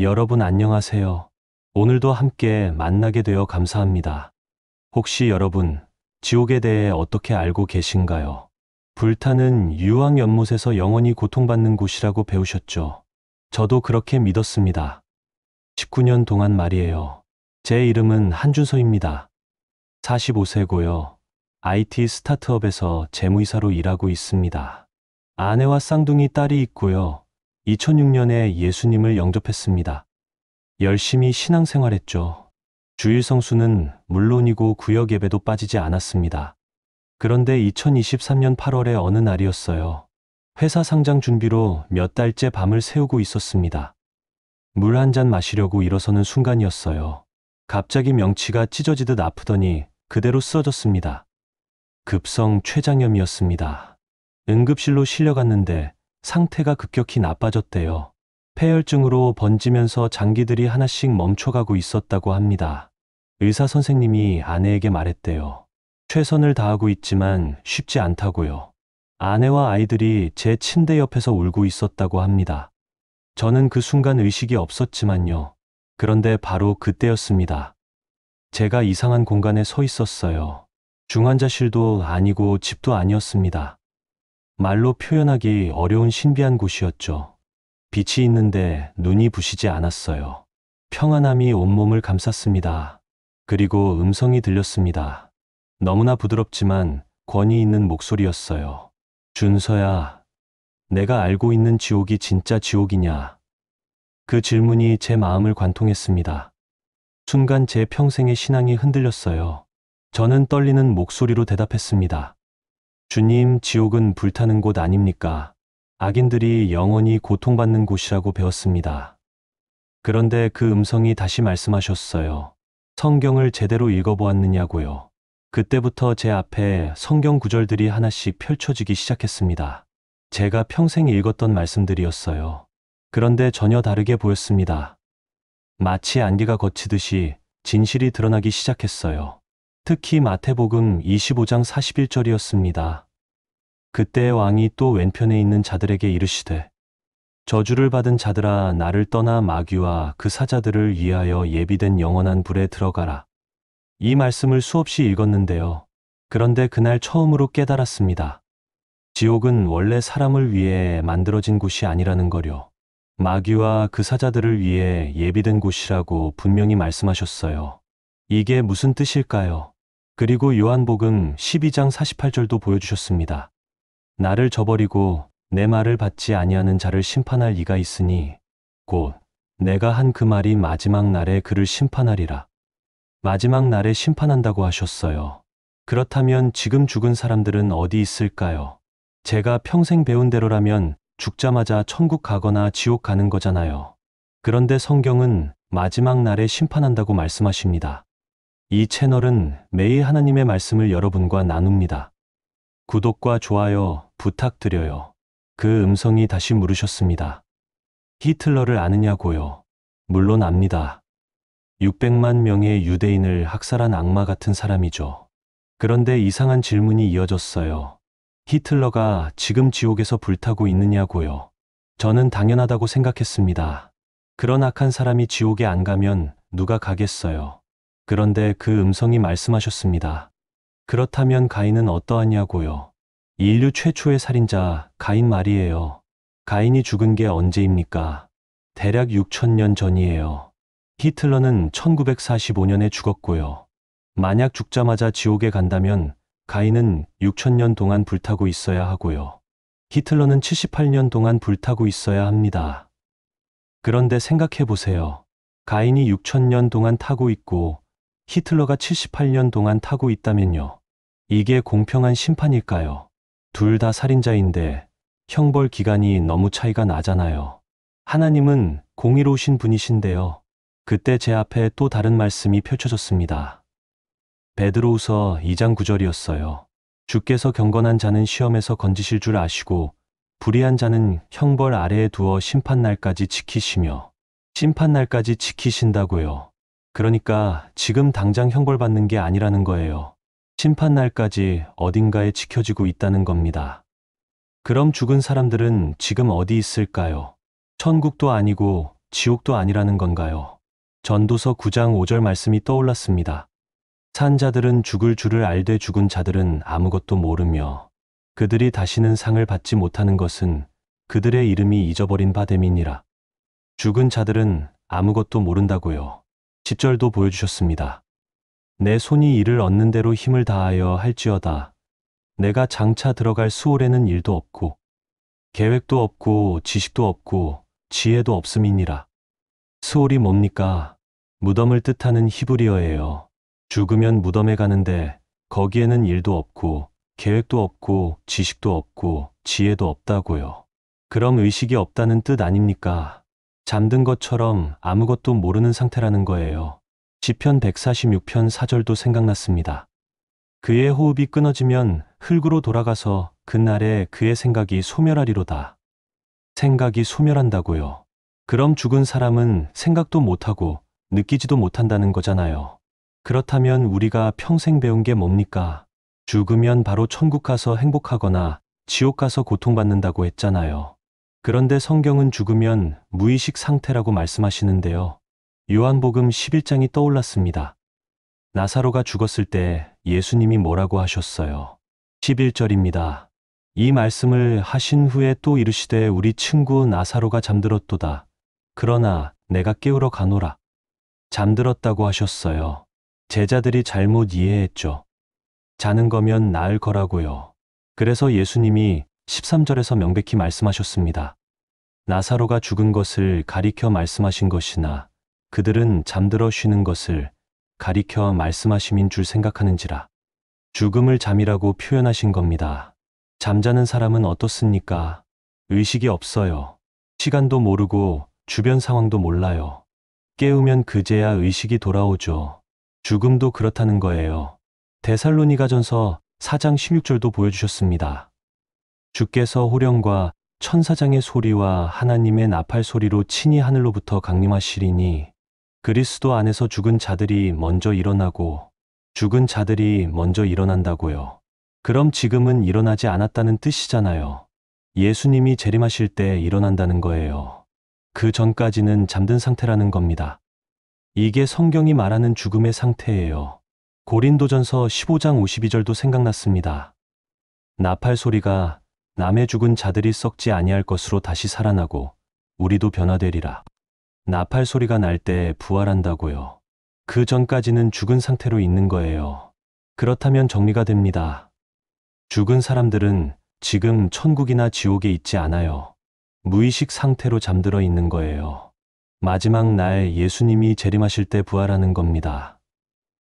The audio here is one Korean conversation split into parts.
여러분 안녕하세요. 오늘도 함께 만나게 되어 감사합니다. 혹시 여러분, 지옥에 대해 어떻게 알고 계신가요? 불타는 유황 연못에서 영원히 고통받는 곳이라고 배우셨죠? 저도 그렇게 믿었습니다. 19년 동안 말이에요. 제 이름은 한준서입니다. 45세고요. IT 스타트업에서 재무이사로 일하고 있습니다. 아내와 쌍둥이 딸이 있고요. 2006년에 예수님을 영접했습니다. 열심히 신앙생활했죠. 주일 성수는 물론이고 구역 예배도 빠지지 않았습니다. 그런데 2023년 8월의 어느 날이었어요. 회사 상장 준비로 몇 달째 밤을 새우고 있었습니다. 물 한 잔 마시려고 일어서는 순간이었어요. 갑자기 명치가 찢어지듯 아프더니 그대로 쓰러졌습니다. 급성 췌장염이었습니다. 응급실로 실려갔는데 상태가 급격히 나빠졌대요. 폐혈증으로 번지면서 장기들이 하나씩 멈춰가고 있었다고 합니다. 의사 선생님이 아내에게 말했대요. 최선을 다하고 있지만 쉽지 않다고요. 아내와 아이들이 제 침대 옆에서 울고 있었다고 합니다. 저는 그 순간 의식이 없었지만요. 그런데 바로 그때였습니다. 제가 이상한 공간에 서 있었어요. 중환자실도 아니고 집도 아니었습니다. 말로 표현하기 어려운 신비한 곳이었죠. 빛이 있는데 눈이 부시지 않았어요. 평안함이 온몸을 감쌌습니다. 그리고 음성이 들렸습니다. 너무나 부드럽지만 권위 있는 목소리였어요. 준서야, 내가 알고 있는 지옥이 진짜 지옥이냐? 그 질문이 제 마음을 관통했습니다. 순간 제 평생의 신앙이 흔들렸어요. 저는 떨리는 목소리로 대답했습니다. 주님, 지옥은 불타는 곳 아닙니까? 악인들이 영원히 고통받는 곳이라고 배웠습니다. 그런데 그 음성이 다시 말씀하셨어요. 성경을 제대로 읽어보았느냐고요. 그때부터 제 앞에 성경 구절들이 하나씩 펼쳐지기 시작했습니다. 제가 평생 읽었던 말씀들이었어요. 그런데 전혀 다르게 보였습니다. 마치 안개가 걷히듯이 진실이 드러나기 시작했어요. 특히 마태복음 25장 41절이었습니다. 그때 왕이 또 왼편에 있는 자들에게 이르시되 저주를 받은 자들아 나를 떠나 마귀와 그 사자들을 위하여 예비된 영원한 불에 들어가라. 이 말씀을 수없이 읽었는데요. 그런데 그날 처음으로 깨달았습니다. 지옥은 원래 사람을 위해 만들어진 곳이 아니라는 거요. 마귀와 그 사자들을 위해 예비된 곳이라고 분명히 말씀하셨어요. 이게 무슨 뜻일까요? 그리고 요한복음 12장 48절도 보여주셨습니다. 나를 저버리고 내 말을 받지 아니하는 자를 심판할 이가 있으니 곧 내가 한 그 말이 마지막 날에 그를 심판하리라. 마지막 날에 심판한다고 하셨어요. 그렇다면 지금 죽은 사람들은 어디 있을까요? 제가 평생 배운 대로라면 죽자마자 천국 가거나 지옥 가는 거잖아요. 그런데 성경은 마지막 날에 심판한다고 말씀하십니다. 이 채널은 매일 하나님의 말씀을 여러분과 나눕니다. 구독과 좋아요 부탁드려요. 그 음성이 다시 물으셨습니다. 히틀러를 아느냐고요? 물론 압니다. 600만 명의 유대인을 학살한 악마 같은 사람이죠. 그런데 이상한 질문이 이어졌어요. 히틀러가 지금 지옥에서 불타고 있느냐고요? 저는 당연하다고 생각했습니다. 그런 악한 사람이 지옥에 안 가면 누가 가겠어요? 그런데 그 음성이 말씀하셨습니다. 그렇다면 가인은 어떠하냐고요? 인류 최초의 살인자 가인 말이에요. 가인이 죽은 게 언제입니까? 대략 6,000년 전이에요. 히틀러는 1945년에 죽었고요. 만약 죽자마자 지옥에 간다면 가인은 6,000년 동안 불타고 있어야 하고요. 히틀러는 78년 동안 불타고 있어야 합니다. 그런데 생각해 보세요. 가인이 6,000년 동안 타고 있고 히틀러가 78년 동안 타고 있다면요. 이게 공평한 심판일까요? 둘 다 살인자인데 형벌 기간이 너무 차이가 나잖아요. 하나님은 공의로우신 분이신데요. 그때 제 앞에 또 다른 말씀이 펼쳐졌습니다. 베드로후서 2장 9절이었어요. 주께서 경건한 자는 시험에서 건지실 줄 아시고 불의한 자는 형벌 아래에 두어 심판날까지 지키시며 심판날까지 지키신다고요. 그러니까 지금 당장 형벌받는 게 아니라는 거예요. 심판날까지 어딘가에 지켜지고 있다는 겁니다. 그럼 죽은 사람들은 지금 어디 있을까요? 천국도 아니고 지옥도 아니라는 건가요? 전도서 9장 5절 말씀이 떠올랐습니다. 산 자들은 죽을 줄을 알되 죽은 자들은 아무것도 모르며 그들이 다시는 상을 받지 못하는 것은 그들의 이름이 잊어버린 바 됨이니라. 죽은 자들은 아무것도 모른다고요. 10절도 보여주셨습니다. 내 손이 이를 얻는 대로 힘을 다하여 할지어다. 내가 장차 들어갈 수월에는 일도 없고 계획도 없고 지식도 없고 지혜도 없음이니라. 수월이 뭡니까? 무덤을 뜻하는 히브리어예요. 죽으면 무덤에 가는데 거기에는 일도 없고 계획도 없고 지식도 없고 지혜도 없다고요. 그럼 의식이 없다는 뜻 아닙니까? 잠든 것처럼 아무것도 모르는 상태라는 거예요. 시편 146편 4절도 생각났습니다. 그의 호흡이 끊어지면 흙으로 돌아가서 그날에 그의 생각이 소멸하리로다. 생각이 소멸한다고요. 그럼 죽은 사람은 생각도 못하고 느끼지도 못한다는 거잖아요. 그렇다면 우리가 평생 배운 게 뭡니까? 죽으면 바로 천국 가서 행복하거나 지옥 가서 고통받는다고 했잖아요. 그런데 성경은 죽으면 무의식 상태라고 말씀하시는데요. 요한복음 11장이 떠올랐습니다. 나사로가 죽었을 때 예수님이 뭐라고 하셨어요? 11절입니다. 이 말씀을 하신 후에 또 이르시되 우리 친구 나사로가 잠들었도다. 그러나 내가 깨우러 가노라. 잠들었다고 하셨어요. 제자들이 잘못 이해했죠. 자는 거면 나을 거라고요. 그래서 예수님이 13절에서 명백히 말씀하셨습니다. 나사로가 죽은 것을 가리켜 말씀하신 것이나 그들은 잠들어 쉬는 것을 가리켜 말씀하심인 줄 생각하는지라. 죽음을 잠이라고 표현하신 겁니다. 잠자는 사람은 어떻습니까? 의식이 없어요. 시간도 모르고 주변 상황도 몰라요. 깨우면 그제야 의식이 돌아오죠. 죽음도 그렇다는 거예요. 데살로니가전서 4장 16절도 보여주셨습니다. 주께서 호령과 천사장의 소리와 하나님의 나팔 소리로 친히 하늘로부터 강림하시리니 그리스도 안에서 죽은 자들이 먼저 일어나고 죽은 자들이 먼저 일어난다고요. 그럼 지금은 일어나지 않았다는 뜻이잖아요. 예수님이 재림하실 때 일어난다는 거예요. 그 전까지는 잠든 상태라는 겁니다. 이게 성경이 말하는 죽음의 상태예요. 고린도전서 15장 52절도 생각났습니다. 나팔 소리가 남의 죽은 자들이 썩지 아니할 것으로 다시 살아나고 우리도 변화되리라. 나팔 소리가 날 때 부활한다고요. 그 전까지는 죽은 상태로 있는 거예요. 그렇다면 정리가 됩니다. 죽은 사람들은 지금 천국이나 지옥에 있지 않아요. 무의식 상태로 잠들어 있는 거예요. 마지막 날 예수님이 재림하실 때 부활하는 겁니다.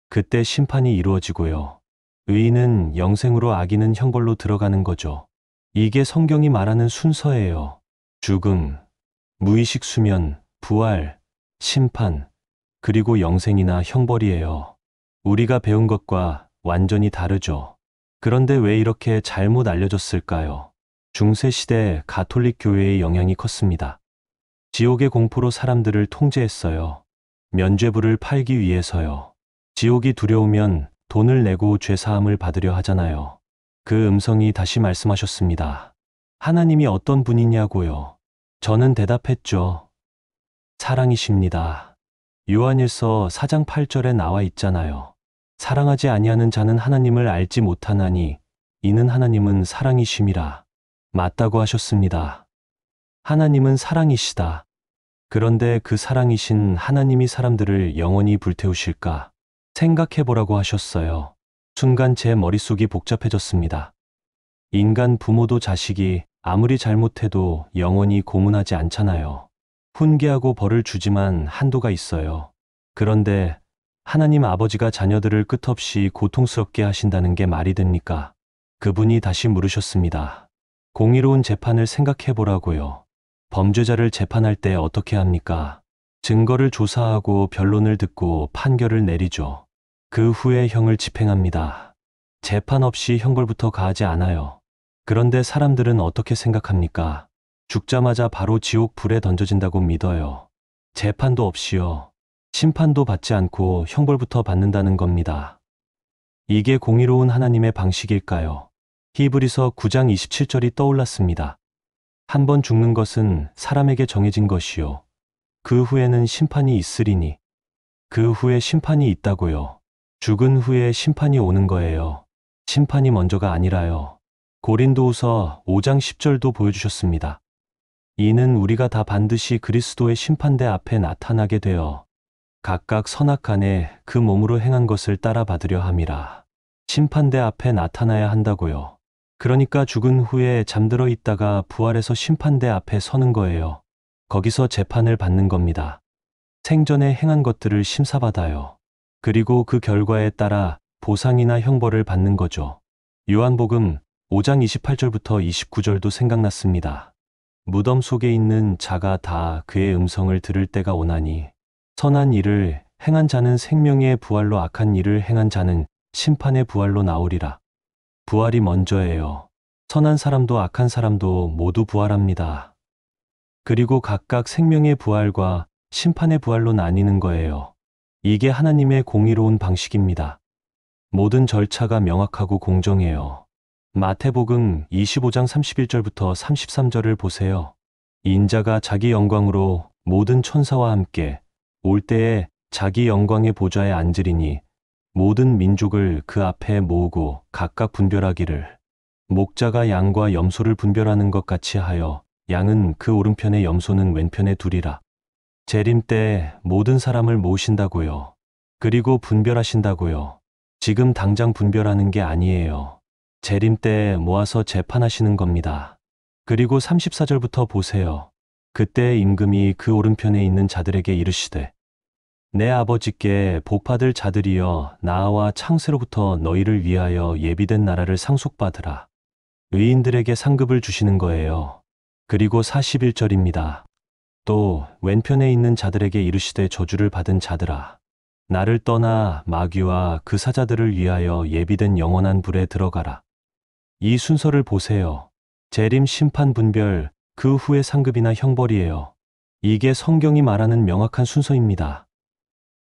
그때 심판이 이루어지고요. 의인은 영생으로 악인은 형벌로 들어가는 거죠. 이게 성경이 말하는 순서예요. 죽음, 무의식 수면, 부활, 심판, 그리고 영생이나 형벌이에요. 우리가 배운 것과 완전히 다르죠. 그런데 왜 이렇게 잘못 알려졌을까요? 중세시대 가톨릭 교회의 영향이 컸습니다. 지옥의 공포로 사람들을 통제했어요. 면죄부를 팔기 위해서요. 지옥이 두려우면 돈을 내고 죄사함을 받으려 하잖아요. 그 음성이 다시 말씀하셨습니다. 하나님이 어떤 분이냐고요. 저는 대답했죠. 사랑이십니다. 요한일서 4장 8절에 나와 있잖아요. 사랑하지 아니하는 자는 하나님을 알지 못하나니 이는 하나님은 사랑이심이라. 맞다고 하셨습니다. 하나님은 사랑이시다. 그런데 그 사랑이신 하나님이 사람들을 영원히 불태우실까? 생각해보라고 하셨어요. 순간 제 머릿속이 복잡해졌습니다. 인간 부모도 자식이 아무리 잘못해도 영원히 고문하지 않잖아요. 훈계하고 벌을 주지만 한도가 있어요. 그런데 하나님 아버지가 자녀들을 끝없이 고통스럽게 하신다는 게 말이 됩니까? 그분이 다시 물으셨습니다. 공의로운 재판을 생각해보라고요. 범죄자를 재판할 때 어떻게 합니까? 증거를 조사하고 변론을 듣고 판결을 내리죠. 그 후에 형을 집행합니다. 재판 없이 형벌부터 가하지 않아요. 그런데 사람들은 어떻게 생각합니까? 죽자마자 바로 지옥 불에 던져진다고 믿어요. 재판도 없이요. 심판도 받지 않고 형벌부터 받는다는 겁니다. 이게 공의로운 하나님의 방식일까요? 히브리서 9장 27절이 떠올랐습니다. 한 번 죽는 것은 사람에게 정해진 것이요. 그 후에는 심판이 있으리니. 그 후에 심판이 있다고요. 죽은 후에 심판이 오는 거예요. 심판이 먼저가 아니라요. 고린도후서 5장 10절도 보여주셨습니다. 이는 우리가 다 반드시 그리스도의 심판대 앞에 나타나게 되어 각각 선악간에 그 몸으로 행한 것을 따라 받으려 함이라. 심판대 앞에 나타나야 한다고요. 그러니까 죽은 후에 잠들어 있다가 부활해서 심판대 앞에 서는 거예요. 거기서 재판을 받는 겁니다. 생전에 행한 것들을 심사받아요. 그리고 그 결과에 따라 보상이나 형벌을 받는 거죠. 요한복음 5장 28절부터 29절도 생각났습니다. 무덤 속에 있는 자가 다 그의 음성을 들을 때가 오나니 선한 일을 행한 자는 생명의 부활로 악한 일을 행한 자는 심판의 부활로 나오리라. 부활이 먼저예요. 선한 사람도 악한 사람도 모두 부활합니다. 그리고 각각 생명의 부활과 심판의 부활로 나뉘는 거예요. 이게 하나님의 공의로운 방식입니다. 모든 절차가 명확하고 공정해요. 마태복음 25장 31절부터 33절을 보세요. 인자가 자기 영광으로 모든 천사와 함께 올 때에 자기 영광의 보좌에 앉으리니 모든 민족을 그 앞에 모으고 각각 분별하기를 목자가 양과 염소를 분별하는 것 같이 하여 양은 그 오른편에 염소는 왼편에 두리라. 재림 때 모든 사람을 모으신다고요. 그리고 분별하신다고요. 지금 당장 분별하는 게 아니에요. 재림 때 모아서 재판하시는 겁니다. 그리고 34절부터 보세요. 그때 임금이 그 오른편에 있는 자들에게 이르시되 내 아버지께 복받을 자들이여 나와 창세로부터 너희를 위하여 예비된 나라를 상속받으라. 의인들에게 상급을 주시는 거예요. 그리고 41절입니다. 또 왼편에 있는 자들에게 이르시되 저주를 받은 자들아 나를 떠나 마귀와 그 사자들을 위하여 예비된 영원한 불에 들어가라. 이 순서를 보세요. 재림, 심판, 분별, 그 후의 상급이나 형벌이에요. 이게 성경이 말하는 명확한 순서입니다.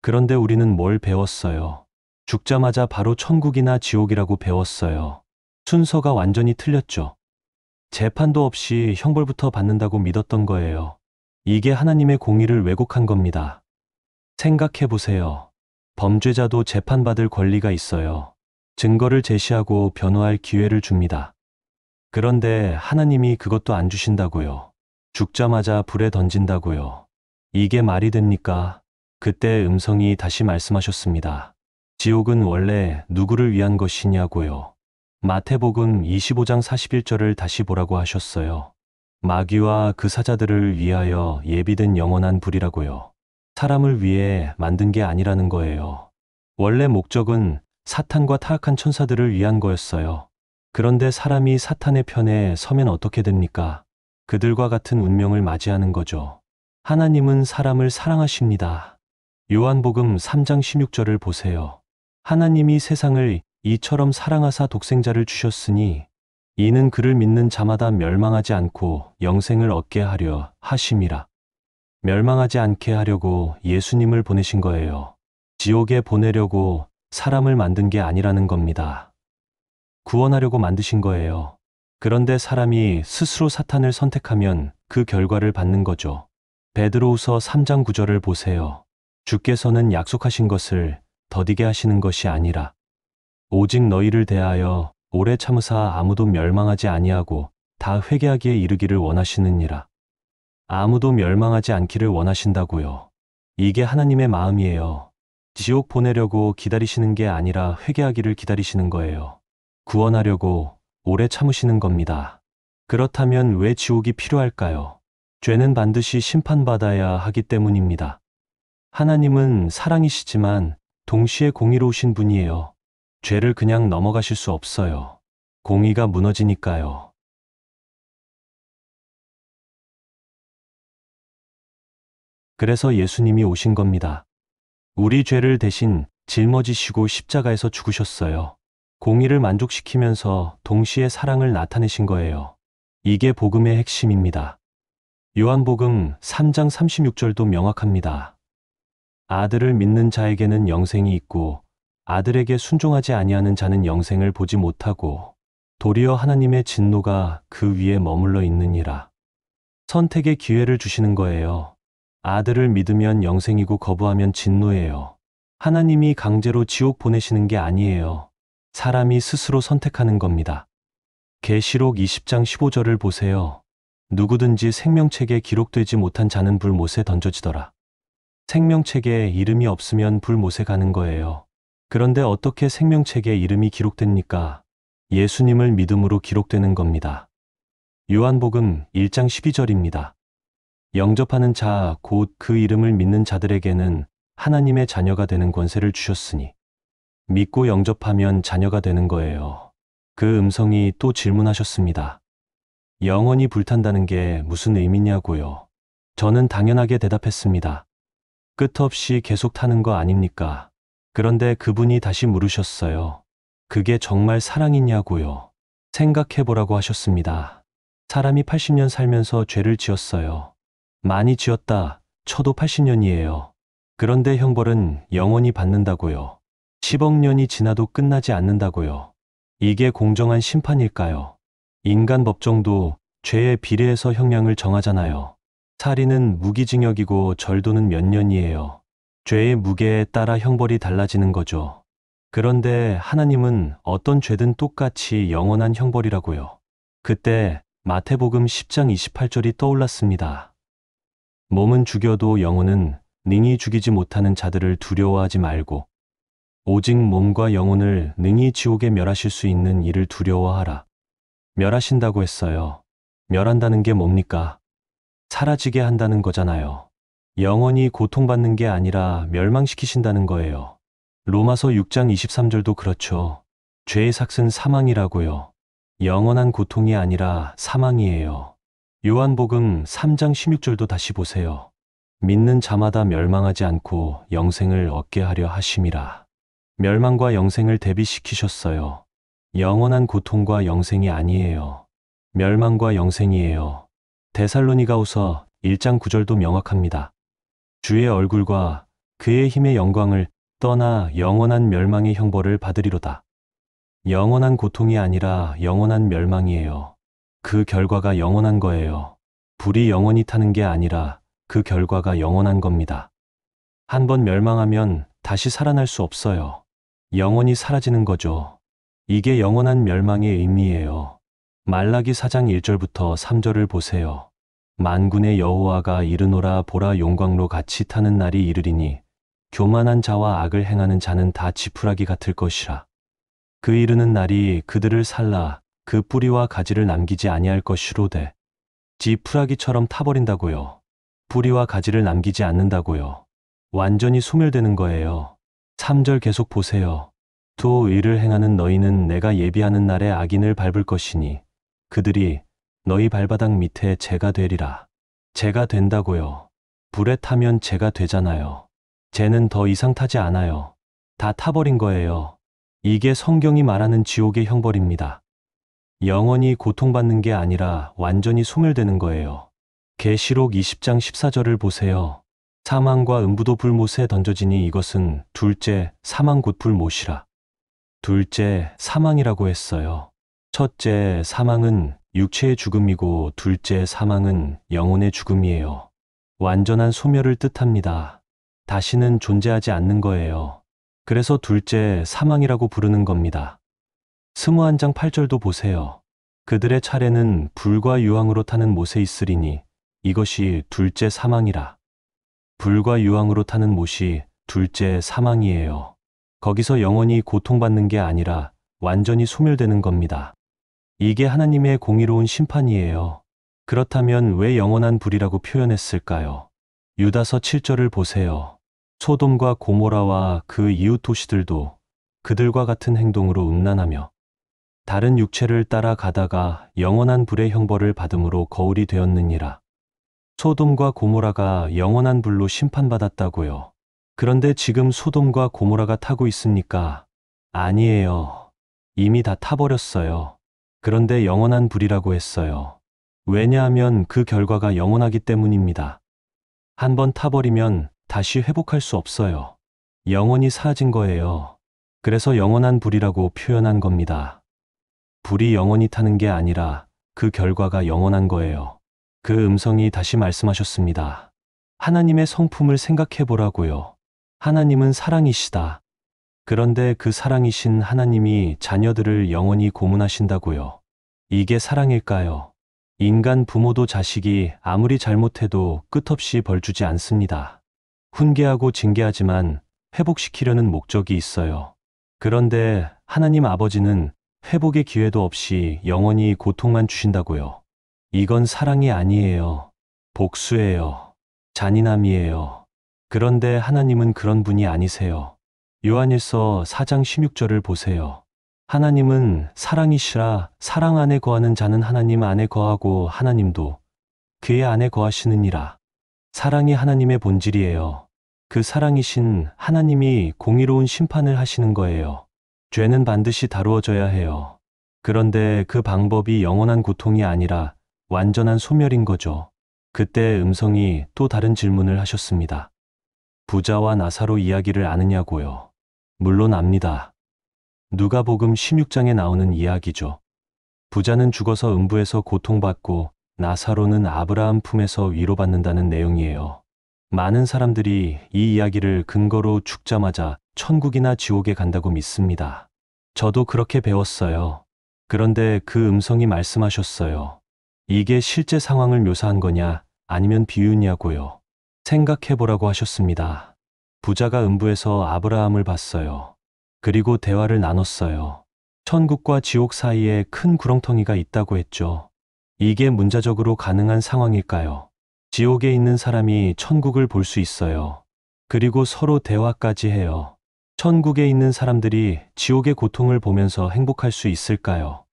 그런데 우리는 뭘 배웠어요? 죽자마자 바로 천국이나 지옥이라고 배웠어요. 순서가 완전히 틀렸죠. 재판도 없이 형벌부터 받는다고 믿었던 거예요. 이게 하나님의 공의를 왜곡한 겁니다. 생각해 보세요. 범죄자도 재판받을 권리가 있어요. 증거를 제시하고 변호할 기회를 줍니다. 그런데 하나님이 그것도 안 주신다고요. 죽자마자 불에 던진다고요. 이게 말이 됩니까? 그때 음성이 다시 말씀하셨습니다. 지옥은 원래 누구를 위한 것이냐고요. 마태복음 25장 41절을 다시 보라고 하셨어요. 마귀와 그 사자들을 위하여 예비된 영원한 불이라고요. 사람을 위해 만든 게 아니라는 거예요. 원래 목적은 사탄과 타락한 천사들을 위한 거였어요. 그런데 사람이 사탄의 편에 서면 어떻게 됩니까? 그들과 같은 운명을 맞이하는 거죠. 하나님은 사람을 사랑하십니다. 요한복음 3장 16절을 보세요. 하나님이 세상을 이처럼 사랑하사 독생자를 주셨으니 이는 그를 믿는 자마다 멸망하지 않고 영생을 얻게 하려 하심이라. 멸망하지 않게 하려고 예수님을 보내신 거예요. 지옥에 보내려고 사람을 만든 게 아니라는 겁니다. 구원하려고 만드신 거예요. 그런데 사람이 스스로 사탄을 선택하면 그 결과를 받는 거죠. 베드로후서 3장 9절을 보세요. 주께서는 약속하신 것을 더디게 하시는 것이 아니라 오직 너희를 대하여 오래 참으사 아무도 멸망하지 아니하고 다 회개하기에 이르기를 원하시느니라. 아무도 멸망하지 않기를 원하신다고요. 이게 하나님의 마음이에요. 지옥 보내려고 기다리시는 게 아니라 회개하기를 기다리시는 거예요. 구원하려고 오래 참으시는 겁니다. 그렇다면 왜 지옥이 필요할까요? 죄는 반드시 심판받아야 하기 때문입니다. 하나님은 사랑이시지만 동시에 공의로우신 분이에요. 죄를 그냥 넘어가실 수 없어요. 공의가 무너지니까요. 그래서 예수님이 오신 겁니다. 우리 죄를 대신 짊어지시고 십자가에서 죽으셨어요. 공의를 만족시키면서 동시에 사랑을 나타내신 거예요. 이게 복음의 핵심입니다. 요한복음 3장 36절도 명확합니다. 아들을 믿는 자에게는 영생이 있고 아들에게 순종하지 아니하는 자는 영생을 보지 못하고 도리어 하나님의 진노가 그 위에 머물러 있느니라. 선택의 기회를 주시는 거예요. 아들을 믿으면 영생이고 거부하면 진노예요. 하나님이 강제로 지옥 보내시는 게 아니에요. 사람이 스스로 선택하는 겁니다. 계시록 20장 15절을 보세요. 누구든지 생명책에 기록되지 못한 자는 불못에 던져지더라. 생명책에 이름이 없으면 불못에 가는 거예요. 그런데 어떻게 생명책에 이름이 기록됩니까? 예수님을 믿음으로 기록되는 겁니다. 요한복음 1장 12절입니다. 영접하는 자, 곧 그 이름을 믿는 자들에게는 하나님의 자녀가 되는 권세를 주셨으니. 믿고 영접하면 자녀가 되는 거예요. 그 음성이 또 질문하셨습니다. 영원히 불탄다는 게 무슨 의미냐고요. 저는 당연하게 대답했습니다. 끝없이 계속 타는 거 아닙니까? 그런데 그분이 다시 물으셨어요. 그게 정말 사랑이냐고요. 생각해보라고 하셨습니다. 사람이 80년 살면서 죄를 지었어요. 많이 지었다 쳐도 80년이에요. 그런데 형벌은 영원히 받는다고요. 10억 년이 지나도 끝나지 않는다고요. 이게 공정한 심판일까요? 인간 법정도 죄에 비례해서 형량을 정하잖아요. 살인은 무기징역이고 절도는 몇 년이에요. 죄의 무게에 따라 형벌이 달라지는 거죠. 그런데 하나님은 어떤 죄든 똑같이 영원한 형벌이라고요. 그때 마태복음 10장 28절이 떠올랐습니다. 몸은 죽여도 영혼은 능히 죽이지 못하는 자들을 두려워하지 말고 오직 몸과 영혼을 능히 지옥에 멸하실 수 있는 이를 두려워하라. 멸하신다고 했어요. 멸한다는 게 뭡니까? 사라지게 한다는 거잖아요. 영원히 고통받는 게 아니라 멸망시키신다는 거예요. 로마서 6장 23절도 그렇죠. 죄의 삭은 사망이라고요. 영원한 고통이 아니라 사망이에요. 요한복음 3장 16절도 다시 보세요. 믿는 자마다 멸망하지 않고 영생을 얻게 하려 하심이라. 멸망과 영생을 대비시키셨어요. 영원한 고통과 영생이 아니에요. 멸망과 영생이에요. 데살로니가후서 1장 9절도 명확합니다. 주의 얼굴과 그의 힘의 영광을 떠나 영원한 멸망의 형벌을 받으리로다. 영원한 고통이 아니라 영원한 멸망이에요. 그 결과가 영원한 거예요. 불이 영원히 타는 게 아니라 그 결과가 영원한 겁니다. 한번 멸망하면 다시 살아날 수 없어요. 영원히 사라지는 거죠. 이게 영원한 멸망의 의미예요. 말라기 4장 1절부터 3절을 보세요. 만군의 여호와가 이르노라 보라 용광로 같이 타는 날이 이르리니 교만한 자와 악을 행하는 자는 다 지푸라기 같을 것이라. 그 이르는 날이 그들을 살라 그 뿌리와 가지를 남기지 아니할 것이로되. 지푸라기처럼 타버린다고요. 뿌리와 가지를 남기지 않는다고요. 완전히 소멸되는 거예요. 3절 계속 보세요. 또 의를 행하는 너희는 내가 예비하는 날에 악인을 밟을 것이니 그들이 너희 발바닥 밑에 재가 되리라. 재가 된다고요. 불에 타면 재가 되잖아요. 재는 더 이상 타지 않아요. 다 타버린 거예요. 이게 성경이 말하는 지옥의 형벌입니다. 영원히 고통받는 게 아니라 완전히 소멸되는 거예요. 계시록 20장 14절을 보세요. 사망과 음부도 불못에 던져지니 이것은 둘째 사망 곧 불못이라. 둘째 사망이라고 했어요. 첫째 사망은 육체의 죽음이고 둘째 사망은 영혼의 죽음이에요. 완전한 소멸을 뜻합니다. 다시는 존재하지 않는 거예요. 그래서 둘째 사망이라고 부르는 겁니다. 스무한 장 8절도 보세요. 그들의 차례는 불과 유황으로 타는 못에 있으리니 이것이 둘째 사망이라. 불과 유황으로 타는 못이 둘째 사망이에요. 거기서 영원히 고통받는 게 아니라 완전히 소멸되는 겁니다. 이게 하나님의 공의로운 심판이에요. 그렇다면 왜 영원한 불이라고 표현했을까요? 유다서 7절을 보세요. 소돔과 고모라와 그 이웃 도시들도 그들과 같은 행동으로 음란하며 다른 육체를 따라 가다가 영원한 불의 형벌을 받음으로 거울이 되었느니라. 소돔과 고모라가 영원한 불로 심판받았다고요. 그런데 지금 소돔과 고모라가 타고 있습니까? 아니에요. 이미 다 타버렸어요. 그런데 영원한 불이라고 했어요. 왜냐하면 그 결과가 영원하기 때문입니다. 한번 타버리면 다시 회복할 수 없어요. 영원히 사라진 거예요. 그래서 영원한 불이라고 표현한 겁니다. 불이 영원히 타는 게 아니라 그 결과가 영원한 거예요. 그 음성이 다시 말씀하셨습니다. 하나님의 성품을 생각해 보라고요. 하나님은 사랑이시다. 그런데 그 사랑이신 하나님이 자녀들을 영원히 고문하신다고요. 이게 사랑일까요? 인간 부모도 자식이 아무리 잘못해도 끝없이 벌 주지 않습니다. 훈계하고 징계하지만 회복시키려는 목적이 있어요. 그런데 하나님 아버지는 회복의 기회도 없이 영원히 고통만 주신다고요. 이건 사랑이 아니에요. 복수예요. 잔인함이에요. 그런데 하나님은 그런 분이 아니세요. 요한일서 4장 16절을 보세요. 하나님은 사랑이시라 사랑 안에 거하는 자는 하나님 안에 거하고 하나님도 그의 안에 거하시느니라. 사랑이 하나님의 본질이에요. 그 사랑이신 하나님이 공의로운 심판을 하시는 거예요. 죄는 반드시 다루어져야 해요. 그런데 그 방법이 영원한 고통이 아니라 완전한 소멸인 거죠. 그때 음성이 또 다른 질문을 하셨습니다. 부자와 나사로 이야기를 아느냐고요. 물론 압니다. 누가복음 16장에 나오는 이야기죠. 부자는 죽어서 음부에서 고통받고 나사로는 아브라함 품에서 위로받는다는 내용이에요. 많은 사람들이 이 이야기를 근거로 죽자마자 천국이나 지옥에 간다고 믿습니다. 저도 그렇게 배웠어요. 그런데 그 음성이 말씀하셨어요. 이게 실제 상황을 묘사한 거냐 아니면 비유냐고요. 생각해보라고 하셨습니다. 부자가 음부에서 아브라함을 봤어요. 그리고 대화를 나눴어요. 천국과 지옥 사이에 큰 구렁텅이가 있다고 했죠. 이게 문자적으로 가능한 상황일까요? 지옥에 있는 사람이 천국을 볼 수 있어요. 그리고 서로 대화까지 해요. 천국에 있는 사람들이 지옥의 고통을 보면서 행복할 수 있을까요?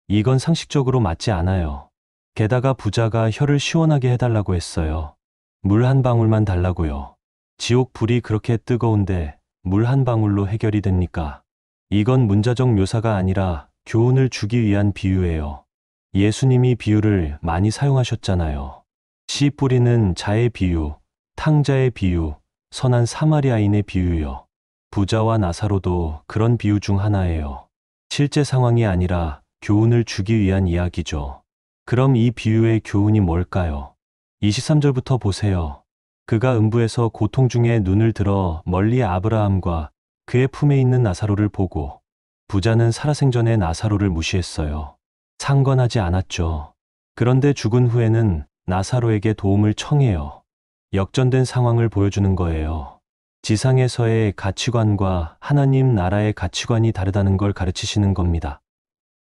이건 상식적으로 맞지 않아요. 게다가 부자가 혀를 시원하게 해달라고 했어요. 물 한 방울만 달라고요. 지옥 불이 그렇게 뜨거운데 물 한 방울로 해결이 됩니까? 이건 문자적 묘사가 아니라 교훈을 주기 위한 비유예요. 예수님이 비유를 많이 사용하셨잖아요. 씨 뿌리는 자의 비유, 탕자의 비유, 선한 사마리아인의 비유요. 부자와 나사로도 그런 비유 중 하나예요. 실제 상황이 아니라 교훈을 주기 위한 이야기죠. 그럼 이 비유의 교훈이 뭘까요? 23절부터 보세요. 그가 음부에서 고통 중에 눈을 들어 멀리 아브라함과 그의 품에 있는 나사로를 보고 부자는 살아생전에 나사로를 무시했어요. 상관하지 않았죠. 그런데 죽은 후에는 나사로에게 도움을 청해요. 역전된 상황을 보여주는 거예요. 지상에서의 가치관과 하나님 나라의 가치관이 다르다는 걸 가르치시는 겁니다.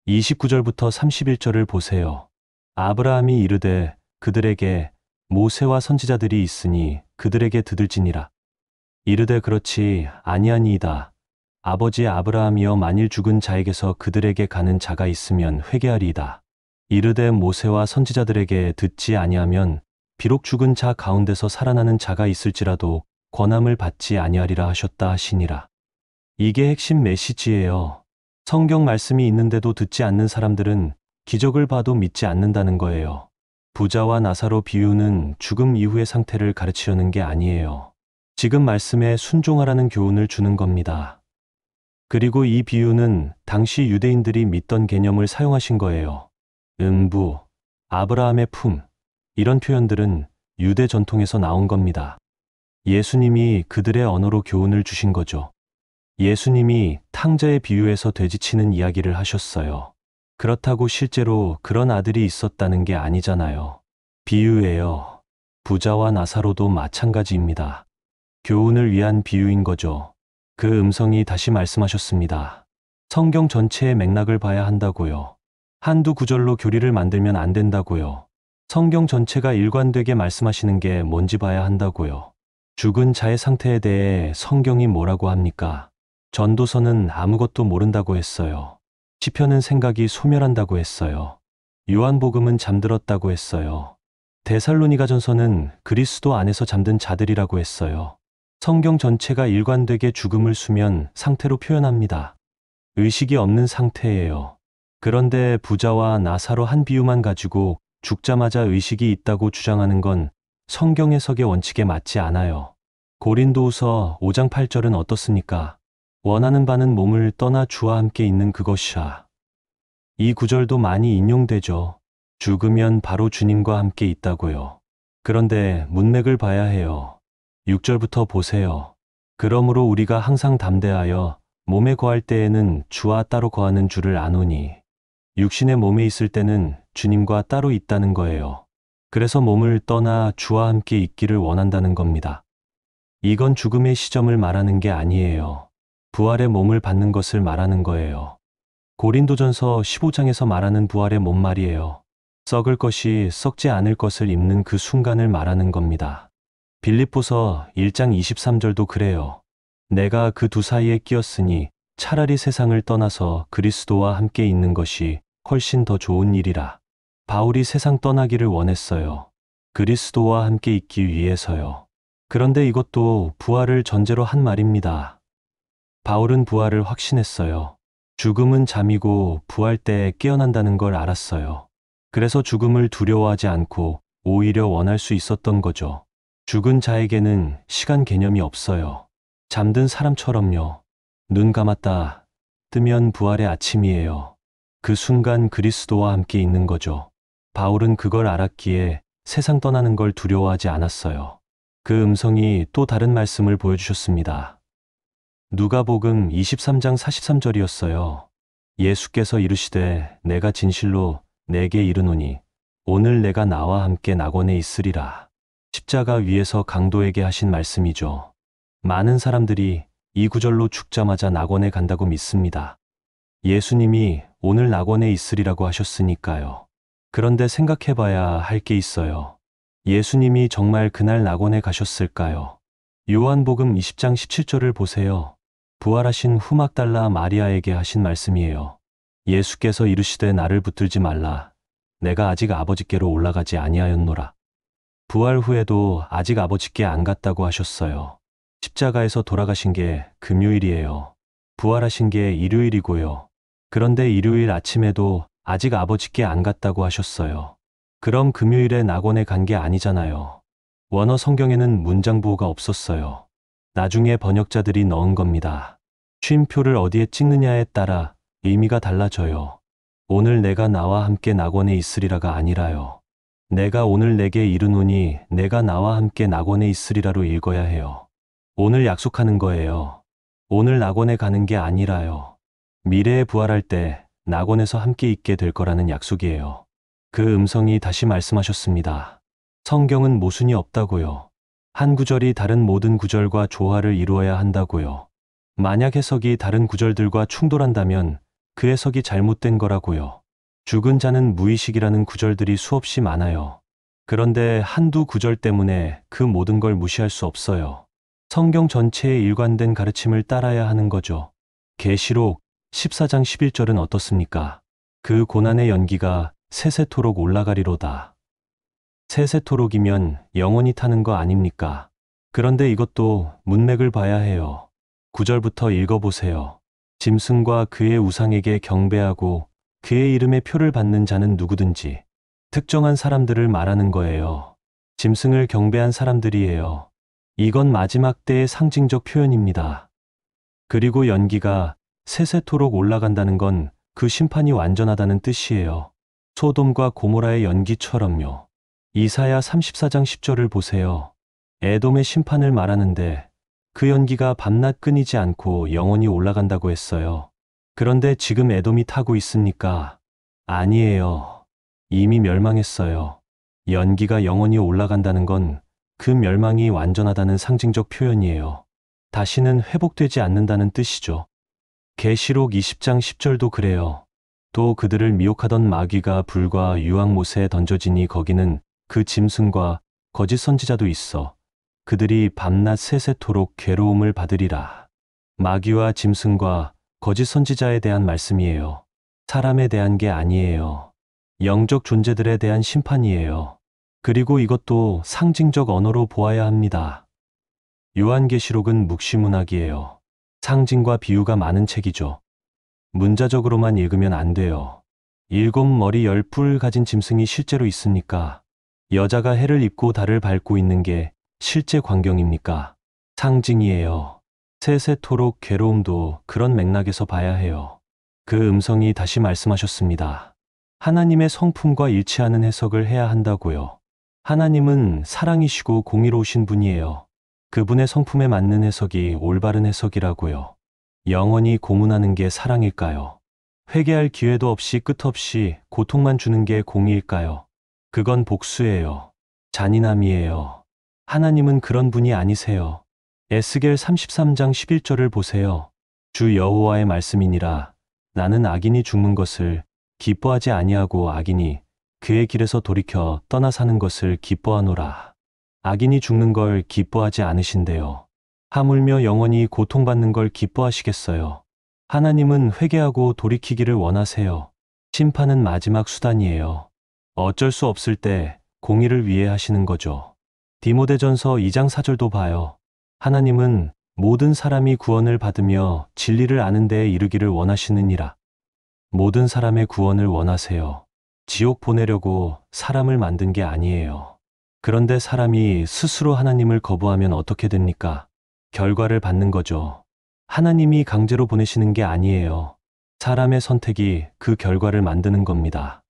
29절부터 31절을 보세요. 아브라함이 이르되 그들에게 모세와 선지자들이 있으니 그들에게 듣을지니라. 이르되 그렇지 아니하니이다. 아버지 아브라함이여 만일 죽은 자에게서 그들에게 가는 자가 있으면 회개하리이다. 이르되 모세와 선지자들에게 듣지 아니하면 비록 죽은 자 가운데서 살아나는 자가 있을지라도 권함을 받지 아니하리라 하셨다 하시니라. 이게 핵심 메시지예요. 성경 말씀이 있는데도 듣지 않는 사람들은 기적을 봐도 믿지 않는다는 거예요. 부자와 나사로 비유는 죽음 이후의 상태를 가르치려는 게 아니에요. 지금 말씀에 순종하라는 교훈을 주는 겁니다. 그리고 이 비유는 당시 유대인들이 믿던 개념을 사용하신 거예요. 음부, 아브라함의 품, 이런 표현들은 유대 전통에서 나온 겁니다. 예수님이 그들의 언어로 교훈을 주신 거죠. 예수님이 탕자의 비유에서 돼지치는 이야기를 하셨어요. 그렇다고 실제로 그런 아들이 있었다는 게 아니잖아요. 비유예요. 부자와 나사로도 마찬가지입니다. 교훈을 위한 비유인 거죠. 그 음성이 다시 말씀하셨습니다. 성경 전체의 맥락을 봐야 한다고요. 한두 구절로 교리를 만들면 안 된다고요. 성경 전체가 일관되게 말씀하시는 게 뭔지 봐야 한다고요. 죽은 자의 상태에 대해 성경이 뭐라고 합니까? 전도서는 아무것도 모른다고 했어요. 시편은 생각이 소멸한다고 했어요. 요한복음은 잠들었다고 했어요. 데살로니가전서는 그리스도 안에서 잠든 자들이라고 했어요. 성경 전체가 일관되게 죽음을 수면 상태로 표현합니다. 의식이 없는 상태예요. 그런데 부자와 나사로 한 비유만 가지고 죽자마자 의식이 있다고 주장하는 건 성경 해석의 원칙에 맞지 않아요. 고린도후서 5장 8절은 어떻습니까? 원하는 바는 몸을 떠나 주와 함께 있는 그것이야. 이 구절도 많이 인용되죠. 죽으면 바로 주님과 함께 있다고요. 그런데 문맥을 봐야 해요. 6절부터 보세요. 그러므로 우리가 항상 담대하여 몸에 거할 때에는 주와 따로 거하는 줄을 아노니 육신의 몸에 있을 때는 주님과 따로 있다는 거예요. 그래서 몸을 떠나 주와 함께 있기를 원한다는 겁니다. 이건 죽음의 시점을 말하는 게 아니에요. 부활의 몸을 받는 것을 말하는 거예요. 고린도전서 15장에서 말하는 부활의 몸 말이에요. 썩을 것이 썩지 않을 것을 입는 그 순간을 말하는 겁니다. 빌립보서 1장 23절도 그래요. 내가 그 두 사이에 끼었으니 차라리 세상을 떠나서 그리스도와 함께 있는 것이 훨씬 더 좋은 일이라. 바울이 세상 떠나기를 원했어요. 그리스도와 함께 있기 위해서요. 그런데 이것도 부활을 전제로 한 말입니다. 바울은 부활을 확신했어요. 죽음은 잠이고 부활 때에 깨어난다는 걸 알았어요. 그래서 죽음을 두려워하지 않고 오히려 원할 수 있었던 거죠. 죽은 자에게는 시간 개념이 없어요. 잠든 사람처럼요. 눈 감았다 뜨면 부활의 아침이에요. 그 순간 그리스도와 함께 있는 거죠. 바울은 그걸 알았기에 세상 떠나는 걸 두려워하지 않았어요. 그 음성이 또 다른 말씀을 보여주셨습니다. 누가복음 23장 43절이었어요. 예수께서 이르시되 내가 진실로 내게 이르노니 오늘 내가 나와 함께 낙원에 있으리라. 십자가 위에서 강도에게 하신 말씀이죠. 많은 사람들이 이 구절로 죽자마자 낙원에 간다고 믿습니다. 예수님이 오늘 낙원에 있으리라고 하셨으니까요. 그런데 생각해봐야 할 게 있어요. 예수님이 정말 그날 낙원에 가셨을까요? 요한복음 20장 17절을 보세요. 부활하신 후 막달라 마리아에게 하신 말씀이에요. 예수께서 이르시되 나를 붙들지 말라. 내가 아직 아버지께로 올라가지 아니하였노라. 부활 후에도 아직 아버지께 안 갔다고 하셨어요. 십자가에서 돌아가신 게 금요일이에요. 부활하신 게 일요일이고요. 그런데 일요일 아침에도 아직 아버지께 안 갔다고 하셨어요. 그럼 금요일에 낙원에 간 게 아니잖아요. 원어 성경에는 문장부호가 없었어요. 나중에 번역자들이 넣은 겁니다. 쉼표를 어디에 찍느냐에 따라 의미가 달라져요. 오늘 내가 나와 함께 낙원에 있으리라가 아니라요. 내가 오늘 내게 이르노니 내가 나와 함께 낙원에 있으리라로 읽어야 해요. 오늘 약속하는 거예요. 오늘 낙원에 가는 게 아니라요. 미래에 부활할 때 낙원에서 함께 있게 될 거라는 약속이에요. 그 음성이 다시 말씀하셨습니다. 성경은 모순이 없다고요. 한 구절이 다른 모든 구절과 조화를 이루어야 한다고요. 만약 해석이 다른 구절들과 충돌한다면 그 해석이 잘못된 거라고요. 죽은 자는 무의식이라는 구절들이 수없이 많아요. 그런데 한두 구절 때문에 그 모든 걸 무시할 수 없어요. 성경 전체의 일관된 가르침을 따라야 하는 거죠. 계시록 14장 11절은 어떻습니까? 그 고난의 연기가 세세토록 올라가리로다. 세세토록이면 영원히 타는 거 아닙니까? 그런데 이것도 문맥을 봐야 해요. 9절부터 읽어보세요. 짐승과 그의 우상에게 경배하고 그의 이름의 표를 받는 자는 누구든지 특정한 사람들을 말하는 거예요. 짐승을 경배한 사람들이에요. 이건 마지막 때의 상징적 표현입니다. 그리고 연기가 세세토록 올라간다는 건 그 심판이 완전하다는 뜻이에요. 소돔과 고모라의 연기처럼요. 이사야 34장 10절을 보세요. 에돔의 심판을 말하는데 그 연기가 밤낮 끊이지 않고 영원히 올라간다고 했어요. 그런데 지금 에돔이 타고 있습니까? 아니에요. 이미 멸망했어요. 연기가 영원히 올라간다는 건 그 멸망이 완전하다는 상징적 표현이에요. 다시는 회복되지 않는다는 뜻이죠. 계시록 20장 10절도 그래요. 또 그들을 미혹하던 마귀가 불과 유황못에 던져지니 거기는 그 짐승과 거짓 선지자도 있어 그들이 밤낮 세세토록 괴로움을 받으리라. 마귀와 짐승과 거짓 선지자에 대한 말씀이에요. 사람에 대한 게 아니에요. 영적 존재들에 대한 심판이에요. 그리고 이것도 상징적 언어로 보아야 합니다. 요한계시록은 묵시문학이에요. 상징과 비유가 많은 책이죠. 문자적으로만 읽으면 안 돼요. 7머리 10뿔 가진 짐승이 실제로 있습니까? 여자가 해를 입고 달을 밟고 있는 게 실제 광경입니까? 상징이에요. 세세토록 괴로움도 그런 맥락에서 봐야 해요. 그 음성이 다시 말씀하셨습니다. 하나님의 성품과 일치하는 해석을 해야 한다고요. 하나님은 사랑이시고 공의로우신 분이에요. 그분의 성품에 맞는 해석이 올바른 해석이라고요. 영원히 고문하는 게 사랑일까요? 회개할 기회도 없이 끝없이 고통만 주는 게 공의일까요? 그건 복수예요. 잔인함이에요. 하나님은 그런 분이 아니세요. 에스겔 33장 11절을 보세요. 주 여호와의 말씀이니라. 나는 악인이 죽는 것을 기뻐하지 아니하고 악인이 그의 길에서 돌이켜 떠나 사는 것을 기뻐하노라. 악인이 죽는 걸 기뻐하지 않으신대요. 하물며 영원히 고통받는 걸 기뻐하시겠어요. 하나님은 회개하고 돌이키기를 원하세요. 심판은 마지막 수단이에요. 어쩔 수 없을 때 공의를 위해 하시는 거죠. 디모데전서 2장 4절도 봐요. 하나님은 모든 사람이 구원을 받으며 진리를 아는 데에 이르기를 원하시느니라. 모든 사람의 구원을 원하세요. 지옥 보내려고 사람을 만든 게 아니에요. 그런데 사람이 스스로 하나님을 거부하면 어떻게 됩니까? 결과를 받는 거죠. 하나님이 강제로 보내시는 게 아니에요. 사람의 선택이 그 결과를 만드는 겁니다.